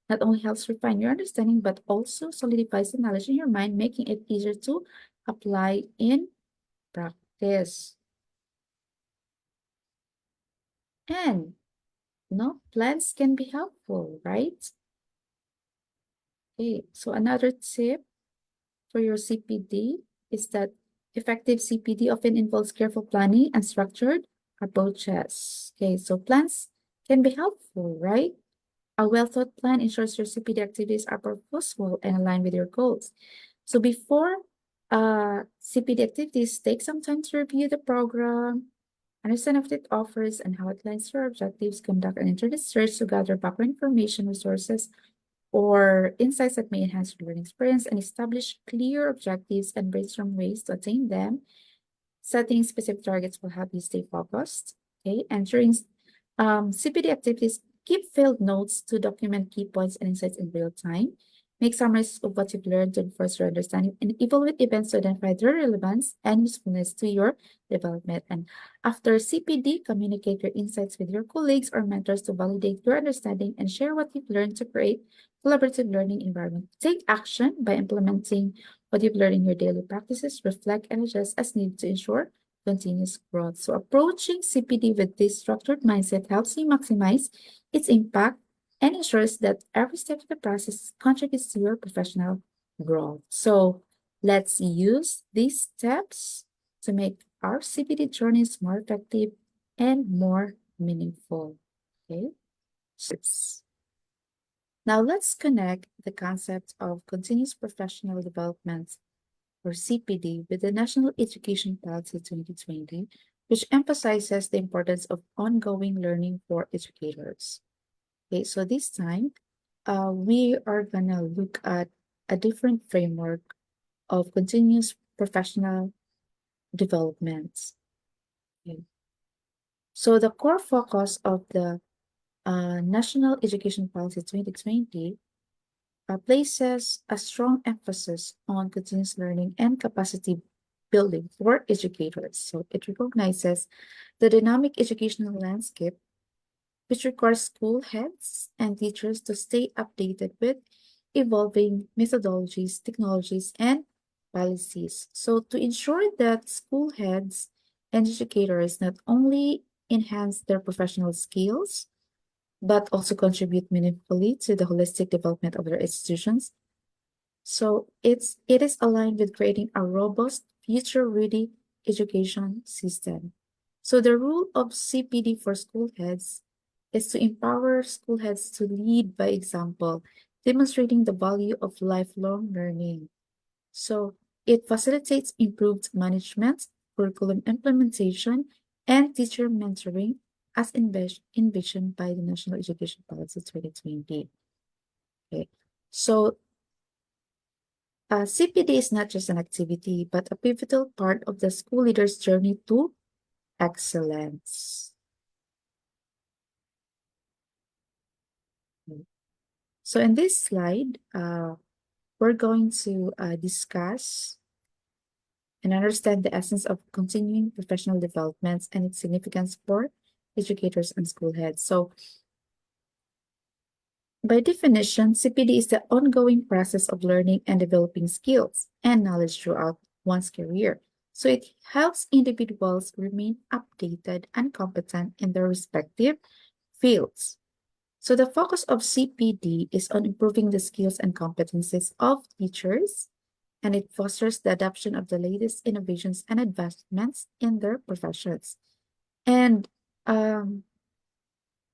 not only helps refine your understanding, but also solidifies the knowledge in your mind, making it easier to apply in practice. And plans can be helpful, right? Okay, so another tip for your CPD is that effective CPD often involves careful planning and structured approaches. Okay, so plans can be helpful, right? A well-thought plan ensures your CPD activities are purposeful and aligned with your goals. So before CPD activities, take some time to review the program, understand what it offers and how it aligns to your objectives, conduct an internet search to gather background information, resources, or insights that may enhance your learning experience, and establish clear objectives and brainstorm ways to attain them. Setting specific targets will help you stay focused. Okay, and during CPD activities, keep field notes to document key points and insights in real time. Make summaries of what you've learned to enforce your understanding, and evaluate events to identify their relevance and usefulness to your development. And after CPD, communicate your insights with your colleagues or mentors to validate your understanding and share what you've learned to create collaborative learning environment. Take action by implementing what you've learned in your daily practices, reflect and adjust as needed to ensure continuous growth. So approaching CPD with this structured mindset helps you maximize its impact and ensures that every step of the process contributes to your professional growth. So let's use these steps to make our CPD journeys more effective and more meaningful. Okay. Now let's connect the concept of continuous professional development, or CPD, with the National Education Policy 2020, which emphasizes the importance of ongoing learning for educators. Okay, so this time, we are gonna look at a different framework of continuous professional development. Okay. So the core focus of the National Education Policy 2020 places a strong emphasis on continuous learning and capacity building for educators. So it recognizes the dynamic educational landscape, which requires school heads and teachers to stay updated with evolving methodologies, technologies, and policies. So to ensure that school heads and educators not only enhance their professional skills, but also contribute meaningfully to the holistic development of their institutions. So it is aligned with creating a robust, future-ready education system. So the rule of CPD for school heads is to empower school heads to lead by example, demonstrating the value of lifelong learning. So it facilitates improved management, curriculum implementation, and teacher mentoring as envisioned by the National Education Policy 2020. Okay, so CPD is not just an activity, but a pivotal part of the school leader's journey to excellence. So in this slide, we're going to discuss and understand the essence of continuing professional developments and its significance for educators and school heads. So by definition, CPD is the ongoing process of learning and developing skills and knowledge throughout one's career. So it helps individuals remain updated and competent in their respective fields. So the focus of CPD is on improving the skills and competencies of teachers, and it fosters the adoption of the latest innovations and advancements in their professions. And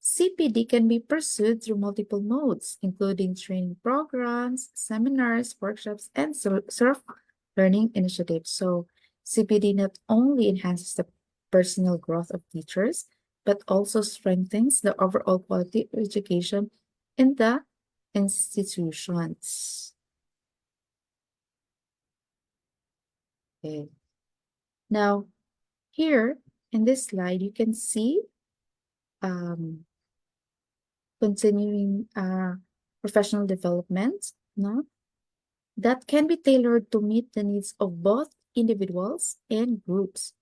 CPD can be pursued through multiple modes, including training programs, seminars, workshops, and self-learning initiatives. So CPD not only enhances the personal growth of teachers, but also strengthens the overall quality of education in the institutions. Okay. Now, here in this slide, you can see continuing professional development, no? That can be tailored to meet the needs of both individuals and groups.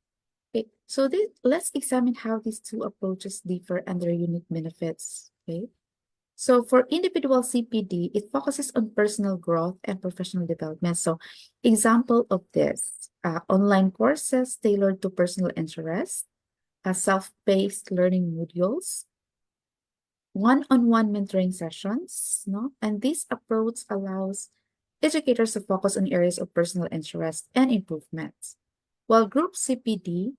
Okay, so let's examine how these two approaches differ and their unique benefits. Okay, so for individual CPD, it focuses on personal growth and professional development. So example of this, online courses tailored to personal interests, self-paced learning modules, one-on-one mentoring sessions, no? And this approach allows educators to focus on areas of personal interest and improvements, while group CPD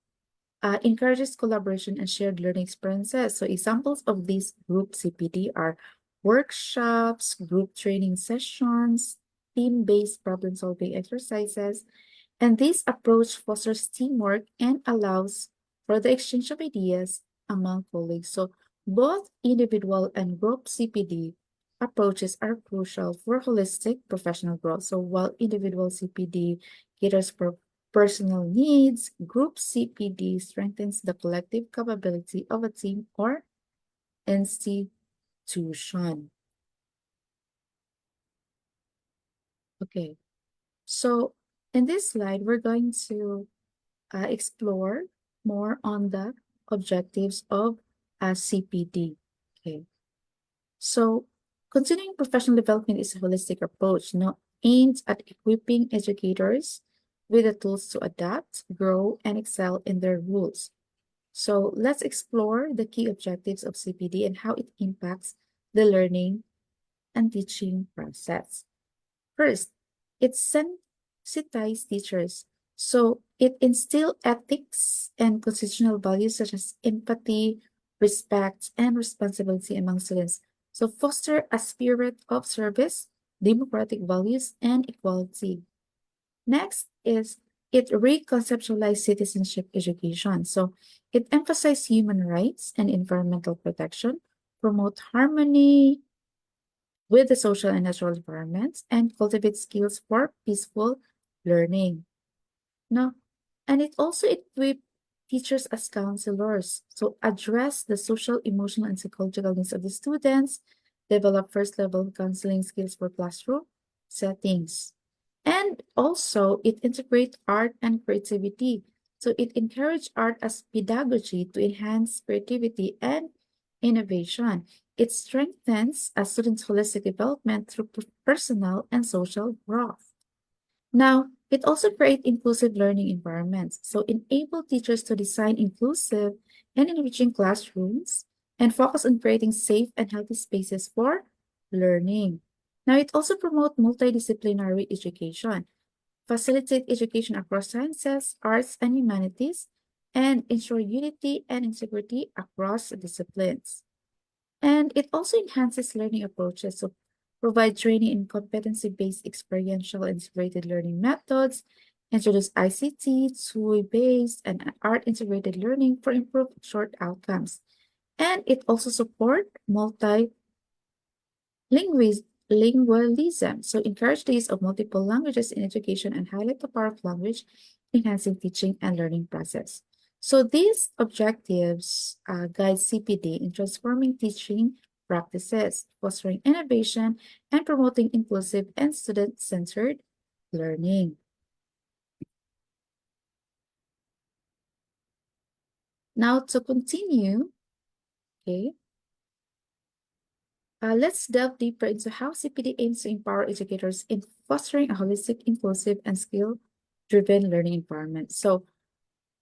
encourages collaboration and shared learning experiences. So examples of these group CPD are workshops, group training sessions, team-based problem-solving exercises, and this approach fosters teamwork and allows for the exchange of ideas among colleagues. So both individual and group CPD approaches are crucial for holistic professional growth. So while individual CPD caters for personal needs, group CPD strengthens the collective capability of a team or institution. Okay, so in this slide, we're going to explore more on the objectives of CPD. Okay, so continuing professional development is a holistic approach, not aimed at equipping educators with the tools to adapt, grow, and excel in their roles. So let's explore the key objectives of CPD and how it impacts the learning and teaching process. First, it sensitizes teachers. So it instills ethics and constitutional values such as empathy, respect, and responsibility among students. So foster a spirit of service, democratic values, and equality. Next is it reconceptualized citizenship education. So it emphasizes human rights and environmental protection, promote harmony with the social and natural environments, and cultivate skills for peaceful learning. No, and it also equips teachers as counselors. So address the social, emotional, and psychological needs of the students, develop first-level counseling skills for classroom settings. And also, it integrates art and creativity. So it encourages art as pedagogy to enhance creativity and innovation. It strengthens a student's holistic development through personal and social growth. Now, it also creates inclusive learning environments. So enable teachers to design inclusive and enriching classrooms and focus on creating safe and healthy spaces for learning. Now, it also promotes multidisciplinary education, facilitate education across sciences, arts, and humanities, and ensure unity and integrity across disciplines. And it also enhances learning approaches. So provide training in competency-based experiential integrated learning methods, introduce ICT, tool-based, and art-integrated learning for improved short outcomes. And it also support multilingualism. So encourage the use of multiple languages in education and highlight the power of language, enhancing teaching and learning process. So these objectives guide CPD in transforming teaching practices, fostering innovation, and promoting inclusive and student-centered learning. Now to continue, okay, let's delve deeper into how CPD aims to empower educators in fostering a holistic, inclusive, and skill-driven learning environment. So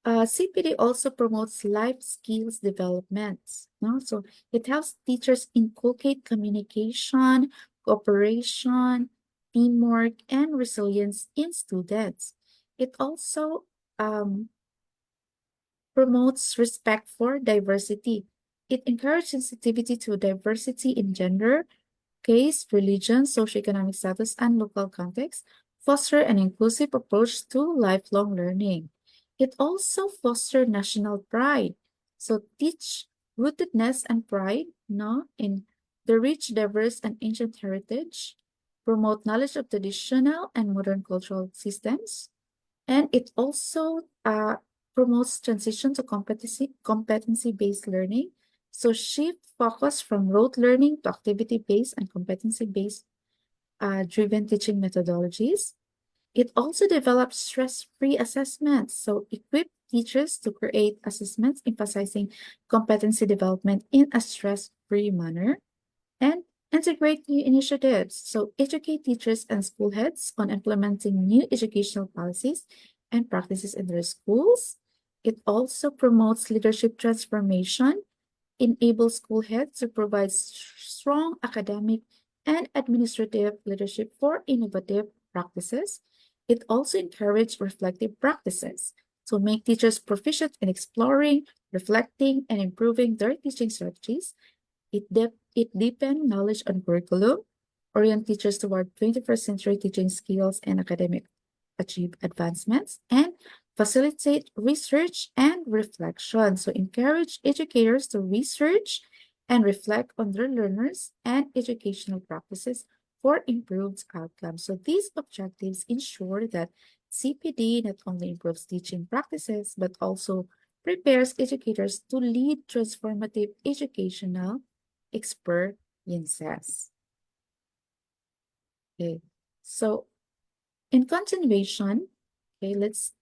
CPD also promotes life skills development. No? So it helps teachers inculcate communication, cooperation, teamwork, and resilience in students. It also promotes respect for diversity. It encourages sensitivity to diversity in gender, case, religion, socioeconomic status, and local context, foster an inclusive approach to lifelong learning. It also fosters national pride. So teach rootedness and pride no, in the rich, diverse, and ancient heritage, promote knowledge of traditional and modern cultural systems, and it also promotes transition to competency-based learning. So shift focus from rote learning to activity-based and competency-based driven teaching methodologies. It also develops stress-free assessments. So equip teachers to create assessments emphasizing competency development in a stress-free manner and integrate new initiatives. So educate teachers and school heads on implementing new educational policies and practices in their schools. It also promotes leadership transformation, enables school heads to provide strong academic and administrative leadership for innovative practices. It also encourages reflective practices to make teachers proficient in exploring, reflecting, and improving their teaching strategies. It deepens knowledge on curriculum, orient teachers toward 21st century teaching skills and academic advancements, and facilitate research and reflection. So encourage educators to research and reflect on their learners and educational practices for improved outcomes. So these objectives ensure that CPD not only improves teaching practices, but also prepares educators to lead transformative educational experiences. Okay, so in continuation, okay, let's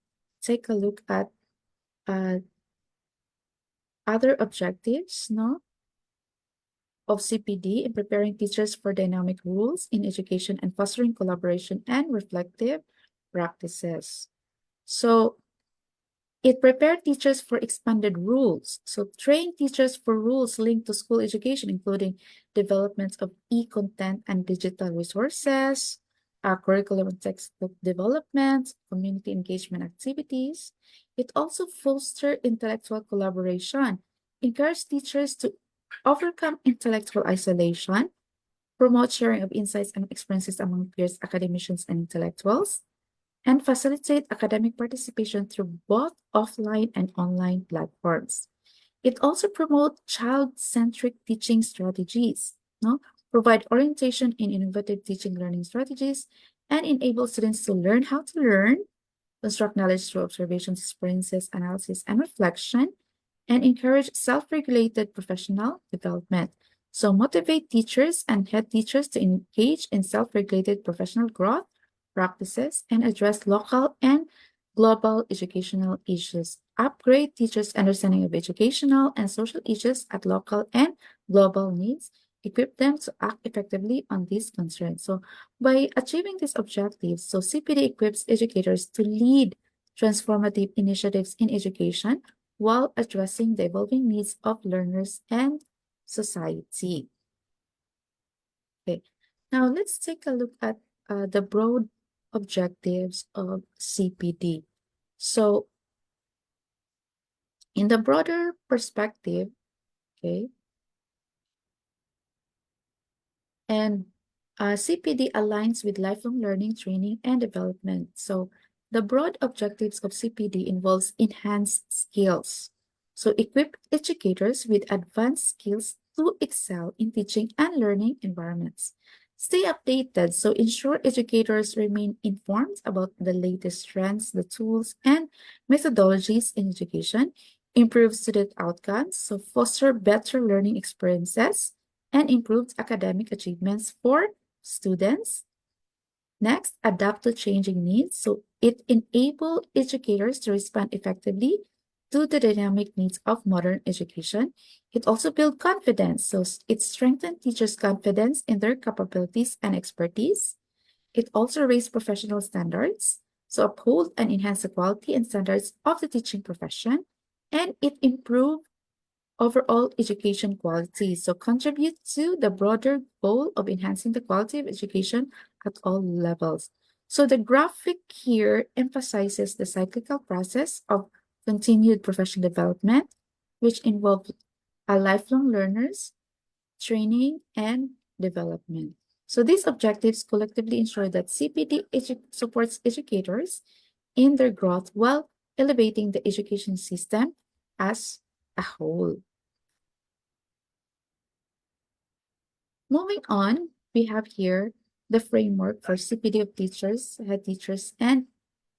take a look at other objectives, no, of CPD in preparing teachers for dynamic rules in education and fostering collaboration and reflective practices. So it prepared teachers for expanded rules. So train teachers for rules linked to school education, including development of e-content and digital resources, curriculum and textbook development, community engagement activities. It also fostered intellectual collaboration, encouraged teachers to overcome intellectual isolation, promote sharing of insights and experiences among peers, academicians, and intellectuals, and facilitate academic participation through both offline and online platforms. It also promotes child-centric teaching strategies, no? Provide orientation in innovative teaching learning strategies, and enable students to learn how to learn, construct knowledge through observations, experiences, analysis, and reflection, and encourage self-regulated professional development. So motivate teachers and head teachers to engage in self-regulated professional growth practices and address local and global educational issues. Upgrade teachers' understanding of educational and social issues at local and global needs. Equip them to act effectively on these concerns. So by achieving these objectives, so CPD equips educators to lead transformative initiatives in education while addressing the evolving needs of learners and society. Okay, now let's take a look at the broad objectives of CPD. So in the broader perspective, okay, and CPD aligns with lifelong learning, training, and development. So the broad objectives of CPD involves enhanced skills. So equip educators with advanced skills to excel in teaching and learning environments. Stay updated, so ensure educators remain informed about the latest trends, the tools, and methodologies in education. Improve student outcomes, so foster better learning experiences and improved academic achievements for students. Next, adapt to changing needs. So it enables educators to respond effectively to the dynamic needs of modern education. It also builds confidence. So it strengthens teachers' confidence in their capabilities and expertise. It also raises professional standards. So uphold and enhance the quality and standards of the teaching profession. And it improves overall education quality. So contribute to the broader goal of enhancing the quality of education at all levels. So the graphic here emphasizes the cyclical process of continued professional development, which involves lifelong learners, training, and development. So these objectives collectively ensure that CPD supports educators in their growth while elevating the education system as a whole. Moving on, we have here the framework for CPD of teachers, head teachers, and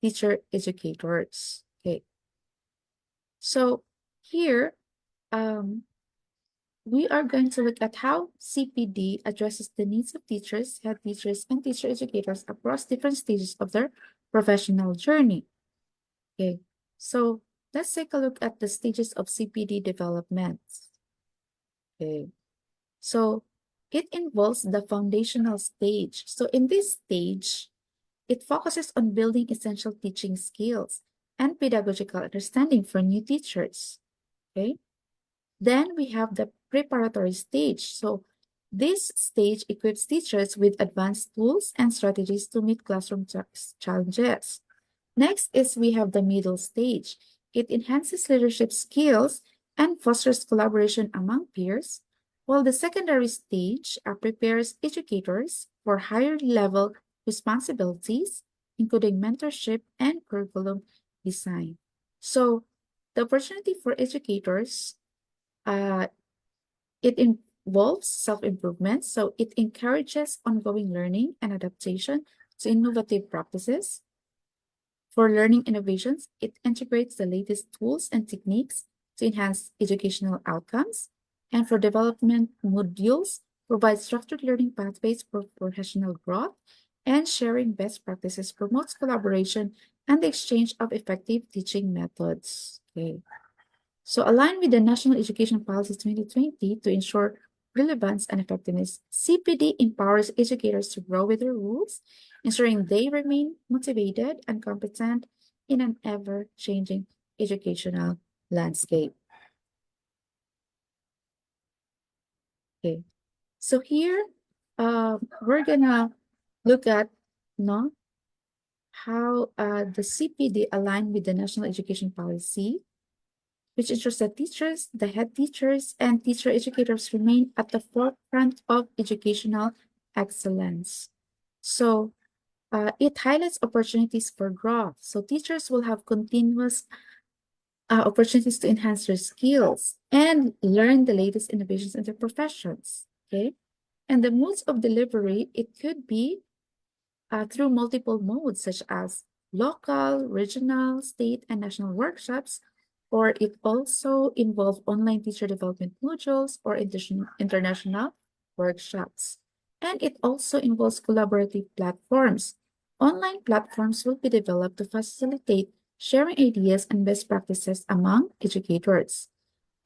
teacher educators. Okay. So here, we are going to look at how CPD addresses the needs of teachers, head teachers, and teacher educators across different stages of their professional journey. Okay. So let's take a look at the stages of CPD development. Okay. So it involves the foundational stage. So in this stage, it focuses on building essential teaching skills and pedagogical understanding for new teachers. Okay. Then we have the preparatory stage. So this stage equips teachers with advanced tools and strategies to meet classroom challenges. Next is we have the middle stage. It enhances leadership skills and fosters collaboration among peers, while the secondary stage prepares educators for higher level responsibilities, including mentorship and curriculum design. So the opportunity for educators, uh, it involves self-improvement. So it encourages ongoing learning and adaptation to innovative practices. For learning innovations, it integrates the latest tools and techniques to enhance educational outcomes. And for development modules, provide structured learning pathways for professional growth, and sharing best practices promotes collaboration and the exchange of effective teaching methods. Okay. So align with the National Education Policy 2020 to ensure relevance and effectiveness. CPD empowers educators to grow with their rules, ensuring they remain motivated and competent in an ever-changing educational landscape. Okay, so here we're gonna look at no, how the CPD align with the National Education Policy, which ensures that teachers, the head teachers, and teacher educators remain at the forefront of educational excellence. So it highlights opportunities for growth. So teachers will have continuous opportunities to enhance their skills and learn the latest innovations in their professions. Okay. And the modes of delivery, it could be through multiple modes such as local, regional, state, and national workshops, or it also involves online teacher development modules or international workshops. And it also involves collaborative platforms. Online platforms will be developed to facilitate sharing ideas and best practices among educators.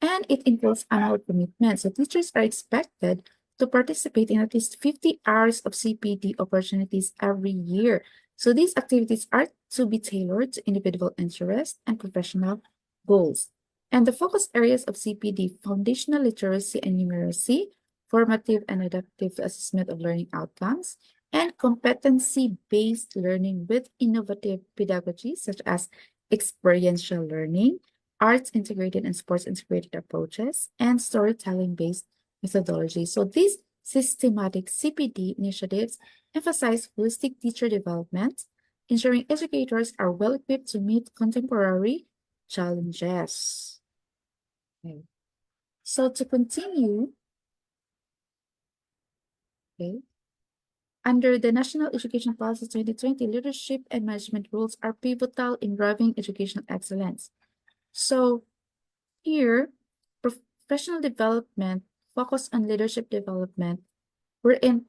And it involves annual commitments. So teachers are expected to participate in at least 50 hours of CPD opportunities every year. So these activities are to be tailored to individual interests and professional goals. And the focus areas of CPD, foundational literacy and numeracy, formative and adaptive assessment of learning outcomes, and competency-based learning with innovative pedagogy such as experiential learning, arts integrated and sports integrated approaches, and storytelling-based methodology. So these systematic CPD initiatives emphasize holistic teacher development, ensuring educators are well equipped to meet contemporary challenges. Okay. So to continue, okay, under the National Education Policy 2020, leadership and management rules are pivotal in driving educational excellence. So here, professional development focus on leadership development, wherein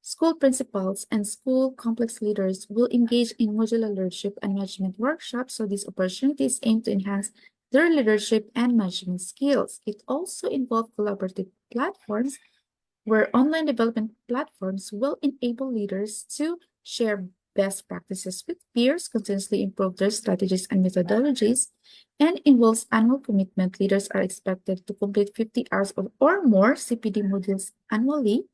school principals and school complex leaders will engage in modular leadership and management workshops. So these opportunities aim to enhance their leadership and management skills. It also involves collaborative platforms where online development platforms will enable leaders to share best practices with peers, continuously improve their strategies and methodologies, and involves annual commitment. Leaders are expected to complete 50 hours or more CPD modules annually,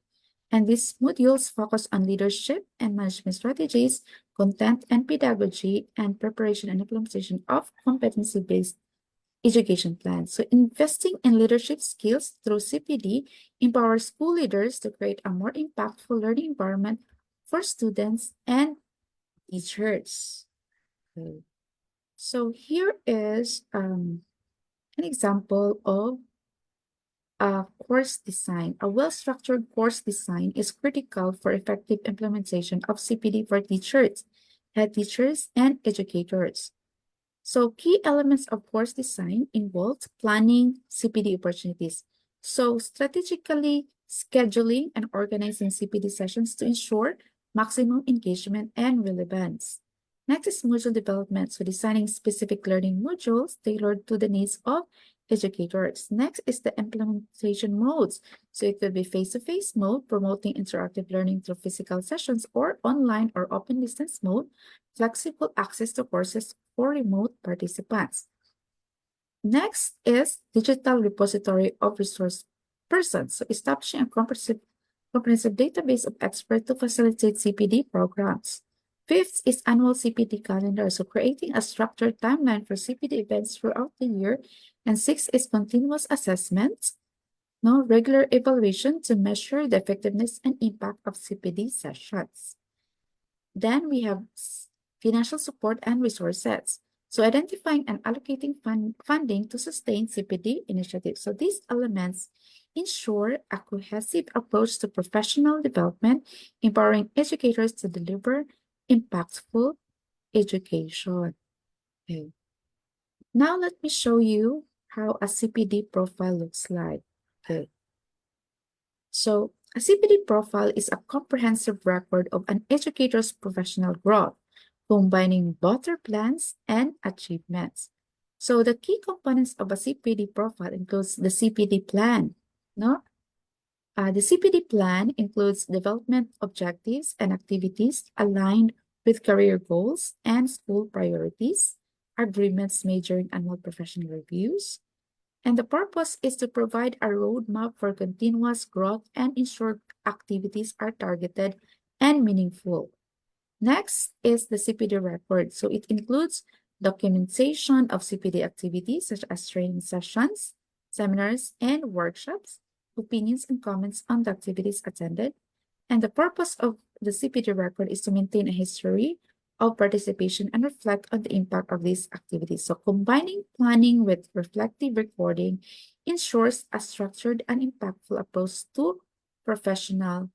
and these modules focus on leadership and management strategies, content and pedagogy, and preparation and implementation of competency-based education plans. So investing in leadership skills through CPD empowers school leaders to create a more impactful learning environment for students and teachers. Okay. So here is an example of a course design. A well-structured course design is critical for effective implementation of CPD for teachers, head teachers, and educators. So key elements of course design involve planning CPD opportunities. So strategically scheduling and organizing CPD sessions to ensure maximum engagement and relevance. Next is module development. So designing specific learning modules tailored to the needs of educators. Next is the implementation modes. So it could be face-to-face mode, promoting interactive learning through physical sessions, or online or open distance mode, flexible access to courses for remote participants. Next is digital repository of resource persons. So establishing a comprehensive database of experts to facilitate CPD programs. Fifth is annual CPD calendar, so creating a structured timeline for CPD events throughout the year. And sixth is continuous assessment No regular evaluation to measure the effectiveness and impact of CPD sessions. Then we have financial support and resources. So identifying and allocating funding to sustain CPD initiatives. So these elements ensure a cohesive approach to professional development, empowering educators to deliver impactful education. Okay. Now let me show you how a CPD profile looks like. Okay. So a CPD profile is a comprehensive record of an educator's professional growth, combining both their plans and achievements. So the key components of a CPD profile includes the CPD plan. No? The CPD plan includes development objectives and activities aligned with career goals and school priorities, agreements majoring annual professional reviews, and the purpose is to provide a roadmap for continuous growth and ensure activities are targeted and meaningful. Next is the CPD record. So it includes documentation of CPD activities such as training sessions, seminars, and workshops, opinions and comments on the activities attended. And the purpose of the CPD record is to maintain a history of participation and reflect on the impact of these activities. So combining planning with reflective recording ensures a structured and impactful approach to professional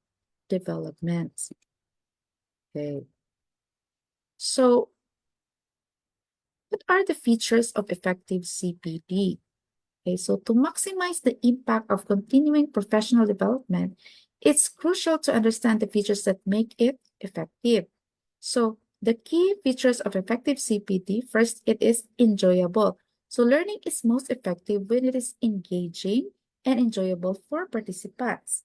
development. Okay. So what are the features of effective CPD? Okay, so to maximize the impact of continuing professional development, it's crucial to understand the features that make it effective. So the key features of effective CPD, first, it is enjoyable. So learning is most effective when it is engaging and enjoyable for participants.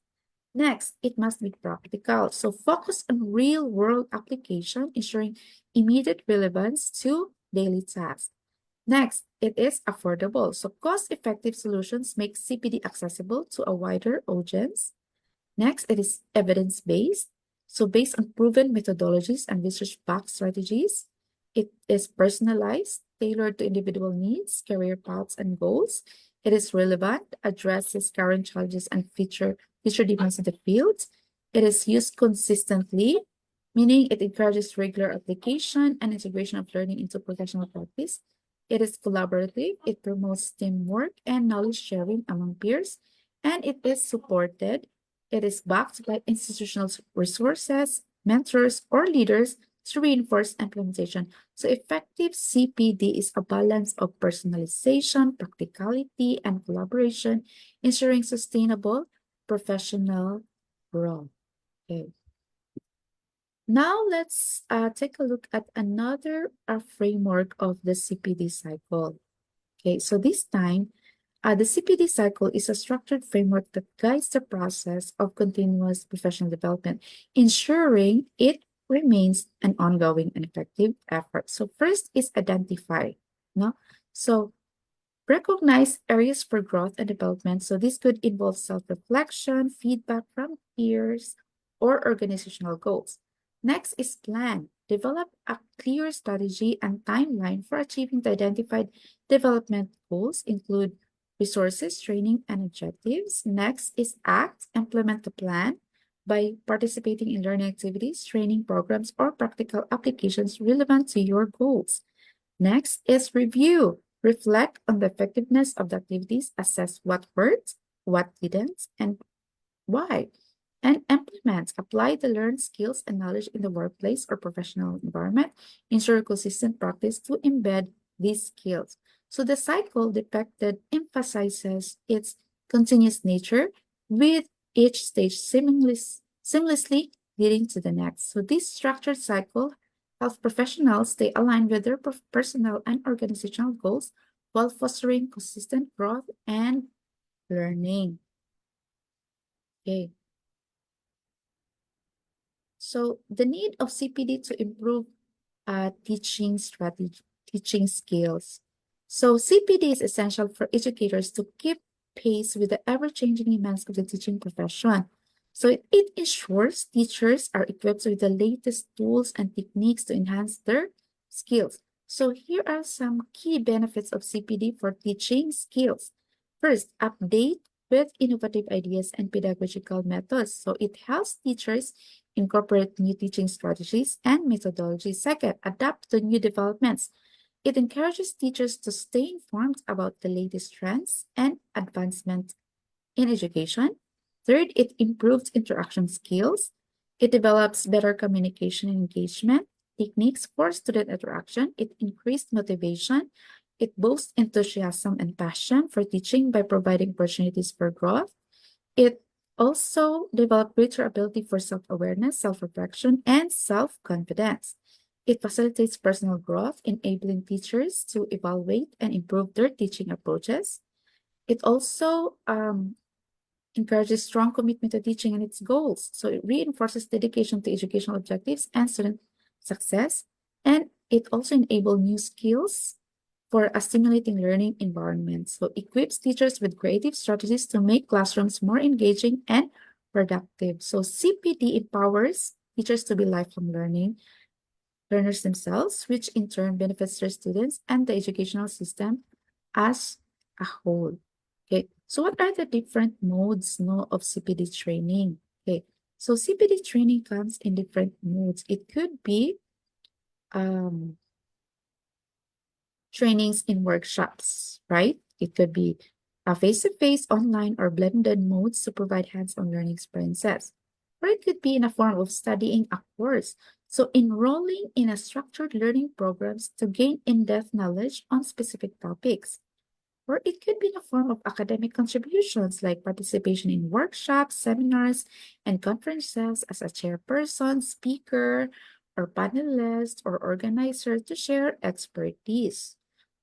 Next, it must be practical. So focus on real-world application, ensuring immediate relevance to daily tasks. Next, it is affordable. So cost-effective solutions make CPD accessible to a wider audience. Next, it is evidence-based. So based on proven methodologies and research-backed strategies, it is personalized, tailored to individual needs, career paths, and goals. It is relevant, addresses current challenges and future demands in the field. It is used consistently, meaning it encourages regular application and integration of learning into professional practice. It is collaborative, it promotes teamwork and knowledge sharing among peers, and it is supported. It is backed by institutional resources, mentors, or leaders to reinforce implementation. So effective CPD is a balance of personalization, practicality, and collaboration, ensuring sustainable professional growth. Okay. Now let's take a look at another framework of the CPD cycle. Okay, so this time, the CPD cycle is a structured framework that guides the process of continuous professional development, ensuring it remains an ongoing and effective effort. So first is identify. No? So recognize areas for growth and development. So this could involve self-reflection, feedback from peers, or organizational goals. Next is plan. Develop a clear strategy and timeline for achieving the identified development goals, include resources, training, and objectives. Next is act. Implement the plan by participating in learning activities, training programs, or practical applications relevant to your goals. Next is review. Reflect on the effectiveness of the activities, assess what worked, what didn't, and why. And implement. Apply the learned skills and knowledge in the workplace or professional environment. Ensure consistent practice to embed these skills. So the cycle depicted emphasizes its continuous nature, with each stage seamlessly leading to the next. So this structured cycle helps professionals stay aligned with their personal and organizational goals while fostering consistent growth and learning. Okay. So the need of CPD to improve teaching strategy, teaching skills. So CPD is essential for educators to keep pace with the ever-changing demands of the teaching profession. So it ensures teachers are equipped with the latest tools and techniques to enhance their skills. So here are some key benefits of CPD for teaching skills. First, update with innovative ideas and pedagogical methods. So it helps teachers incorporate new teaching strategies and methodologies. Second, adapt to new developments. It encourages teachers to stay informed about the latest trends and advancements in education. Third, it improves interaction skills. It develops better communication and engagement techniques for student interaction. It increased motivation. It boosts enthusiasm and passion for teaching by providing opportunities for growth. It also develops greater ability for self-awareness, self-reflection, and self-confidence. It facilitates personal growth, enabling teachers to evaluate and improve their teaching approaches. It also encourages strong commitment to teaching and its goals. So it reinforces dedication to educational objectives and student success. And it also enables new skills for a stimulating learning environment. So equips teachers with creative strategies to make classrooms more engaging and productive. So CPD empowers teachers to be lifelong learners themselves, which in turn benefits their students and the educational system as a whole. Okay, so what are the different modes of CPD training? Okay, so CPD training comes in different modes. It could be trainings in workshops, right? It could be a face-to-face, online, or blended modes to provide hands-on learning experiences. Or it could be in a form of studying a course. So enrolling in a structured learning programs to gain in-depth knowledge on specific topics. Or it could be in a form of academic contributions like participation in workshops, seminars, and conferences as a chairperson, speaker, or panelist or organizer to share expertise.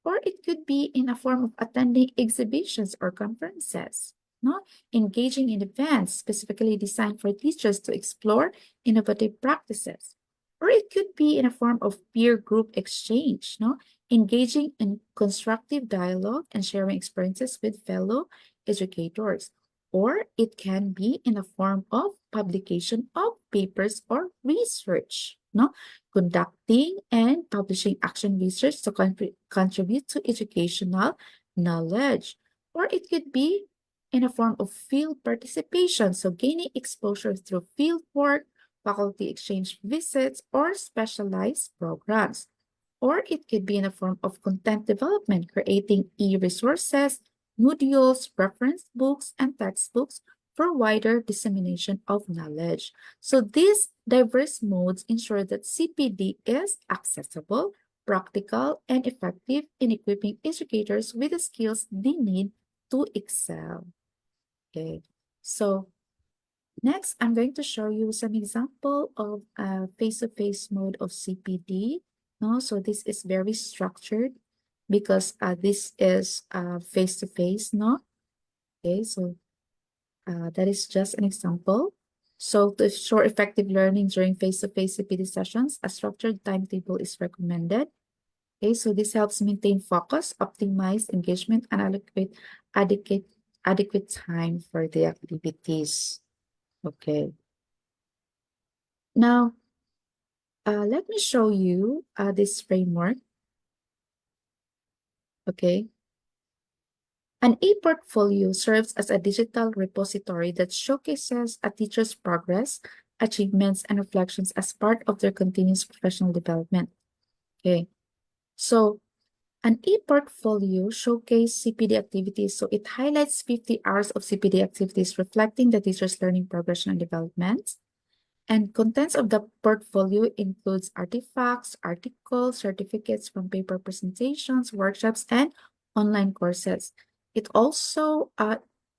Or it could be in a form of attending exhibitions or conferences, no? Engaging in events specifically designed for teachers to explore innovative practices. Or it could be in a form of peer group exchange, no? Engaging in constructive dialogue and sharing experiences with fellow educators. Or it can be in a form of publication of papers or research, no? Conducting and publishing action research to contribute to educational knowledge. Or it could be in a form of field participation, so gaining exposure through field work, faculty exchange visits, or specialized programs. Or it could be in a form of content development, creating e-resources, modules, reference books, and textbooks for wider dissemination of knowledge. So these diverse modes ensure that CPD is accessible, practical, and effective in equipping educators with the skills they need to excel. Okay, so next, I'm going to show you some example of a face-to-face mode of CPD. No, so this is very structured because this is face-to-face, no? Okay, so that is just an example. So to ensure effective learning during face-to-face CPD sessions, a structured timetable is recommended. Okay, so this helps maintain focus, optimize engagement, and adequate time for the activities. Okay. Now, let me show you this framework. Okay. An e-portfolio serves as a digital repository that showcases a teacher's progress, achievements, and reflections as part of their continuous professional development. Okay. So, an e-portfolio showcases CPD activities. So, it highlights 50 hours of CPD activities reflecting the teacher's learning progression and development. And contents of the portfolio includes artifacts, articles, certificates from paper presentations, workshops, and online courses. It also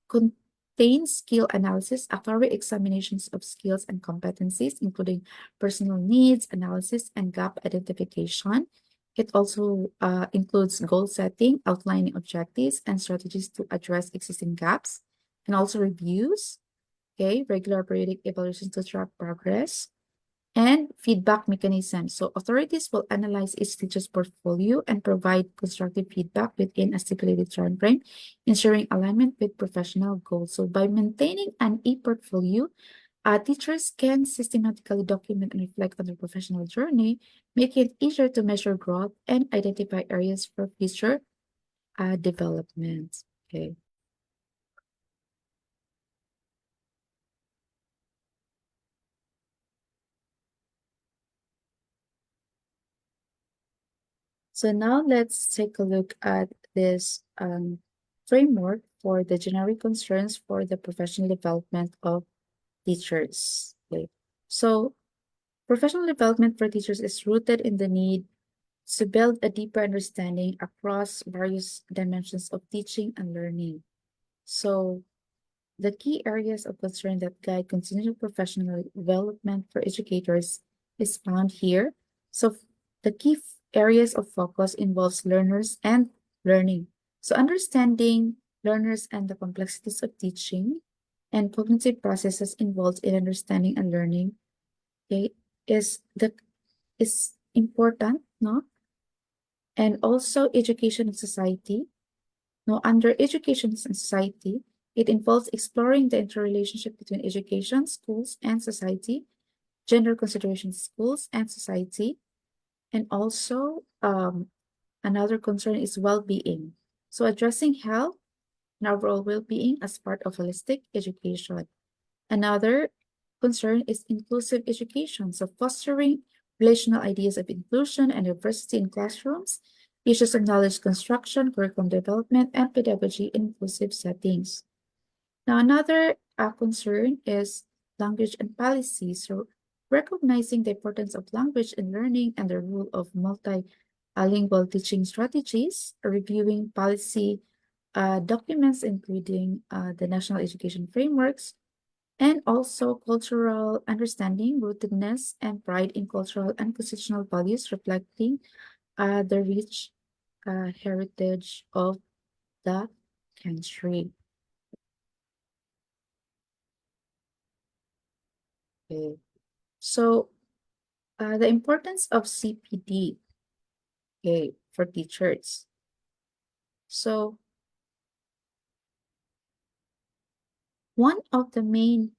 contains skill analysis, a thorough examinations of skills and competencies, including personal needs analysis and gap identification. It also includes goal setting, outlining objectives, and strategies to address existing gaps, and also reviews. Okay, regular periodic evaluations to track progress, and feedback mechanisms. So authorities will analyze each teacher's portfolio and provide constructive feedback within a stipulated time frame, ensuring alignment with professional goals. So by maintaining an e-portfolio, teachers can systematically document and reflect on their professional journey, making it easier to measure growth and identify areas for future development. Okay. So now let's take a look at this framework for the generic concerns for the professional development of teachers. Okay. So professional development for teachers is rooted in the need to build a deeper understanding across various dimensions of teaching and learning. So the key areas of concern that guide continual professional development for educators is found here. So the key areas of focus involves learners and learning. So understanding learners and the complexities of teaching and cognitive processes involved in understanding and learning, okay, is important, no? And also education and society. Now, under education and society, it involves exploring the interrelationship between education, schools, and society, gender considerations, schools and society, and also another concern is well-being. So addressing health and overall well-being as part of holistic education. Another concern is inclusive education, so fostering relational ideas of inclusion and diversity in classrooms, issues of knowledge construction, curriculum development, and pedagogy in inclusive settings. Now, another concern is language and policy. So, recognizing the importance of language in learning and the role of multilingual teaching strategies, reviewing policy documents, including the National Education Frameworks, and also cultural understanding, rootedness, and pride in cultural and constitutional values, reflecting the rich heritage of the country. Okay. So, the importance of CPD, okay, for teachers. So, one of the main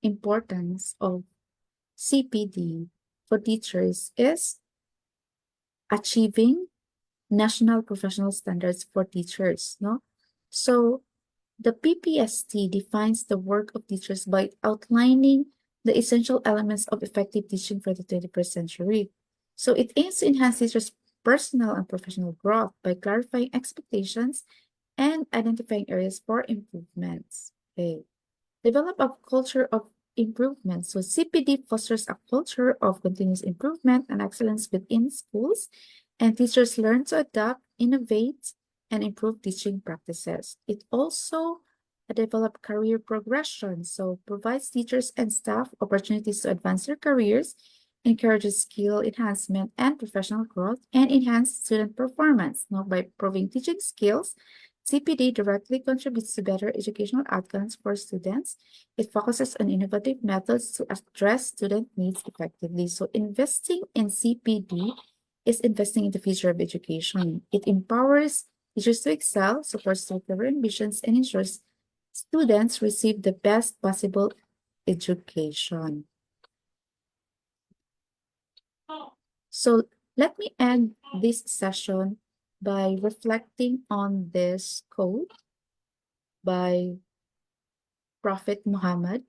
importance of CPD for teachers is achieving national professional standards for teachers, no? So, the PPST defines the work of teachers by outlining the essential elements of effective teaching for the 21st century. So it aims to enhance teachers' personal and professional growth by clarifying expectations and identifying areas for improvements. Okay. Develop a culture of improvement. So CPD fosters a culture of continuous improvement and excellence within schools, and teachers learn to adapt, innovate, and improve teaching practices. It also develop career progression, so provides teachers and staff opportunities to advance their careers, encourages skill enhancement and professional growth, and enhance student performance. Now, by improving teaching skills, CPD directly contributes to better educational outcomes for students. It focuses on innovative methods to address student needs effectively. So investing in CPD is investing in the future of education. It empowers teachers to excel, supports their career ambitions, and ensures students receive the best possible education. So let me end this session by reflecting on this quote by Prophet Muhammad,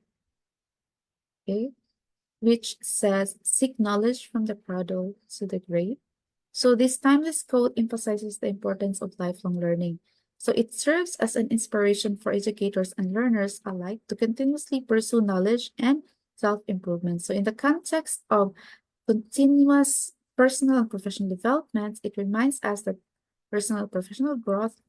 okay, which says, "Seek knowledge from the cradle to the grave." So this timeless quote emphasizes the importance of lifelong learning. So it serves as an inspiration for educators and learners alike to continuously pursue knowledge and self-improvement. So in the context of continuous personal and professional development, it reminds us that personal and professional growth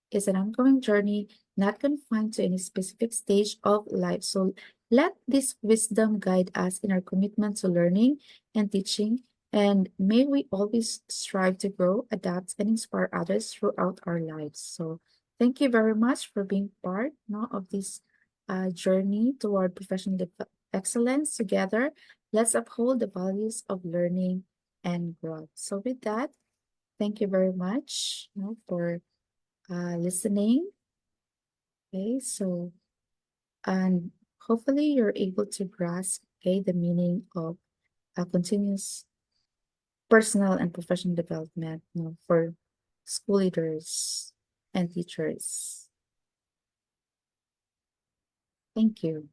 is an ongoing journey, not confined to any specific stage of life. So let this wisdom guide us in our commitment to learning and teaching, and may we always strive to grow, adapt, and inspire others throughout our lives. So thank you very much for being part, no, of this journey toward professional excellence. Together, let's uphold the values of learning and growth. So with that, thank you very much, no, for listening. Okay, so and hopefully you're able to grasp, okay, the meaning of a continuous personal and professional development, you know, for school leaders and teachers. Thank you.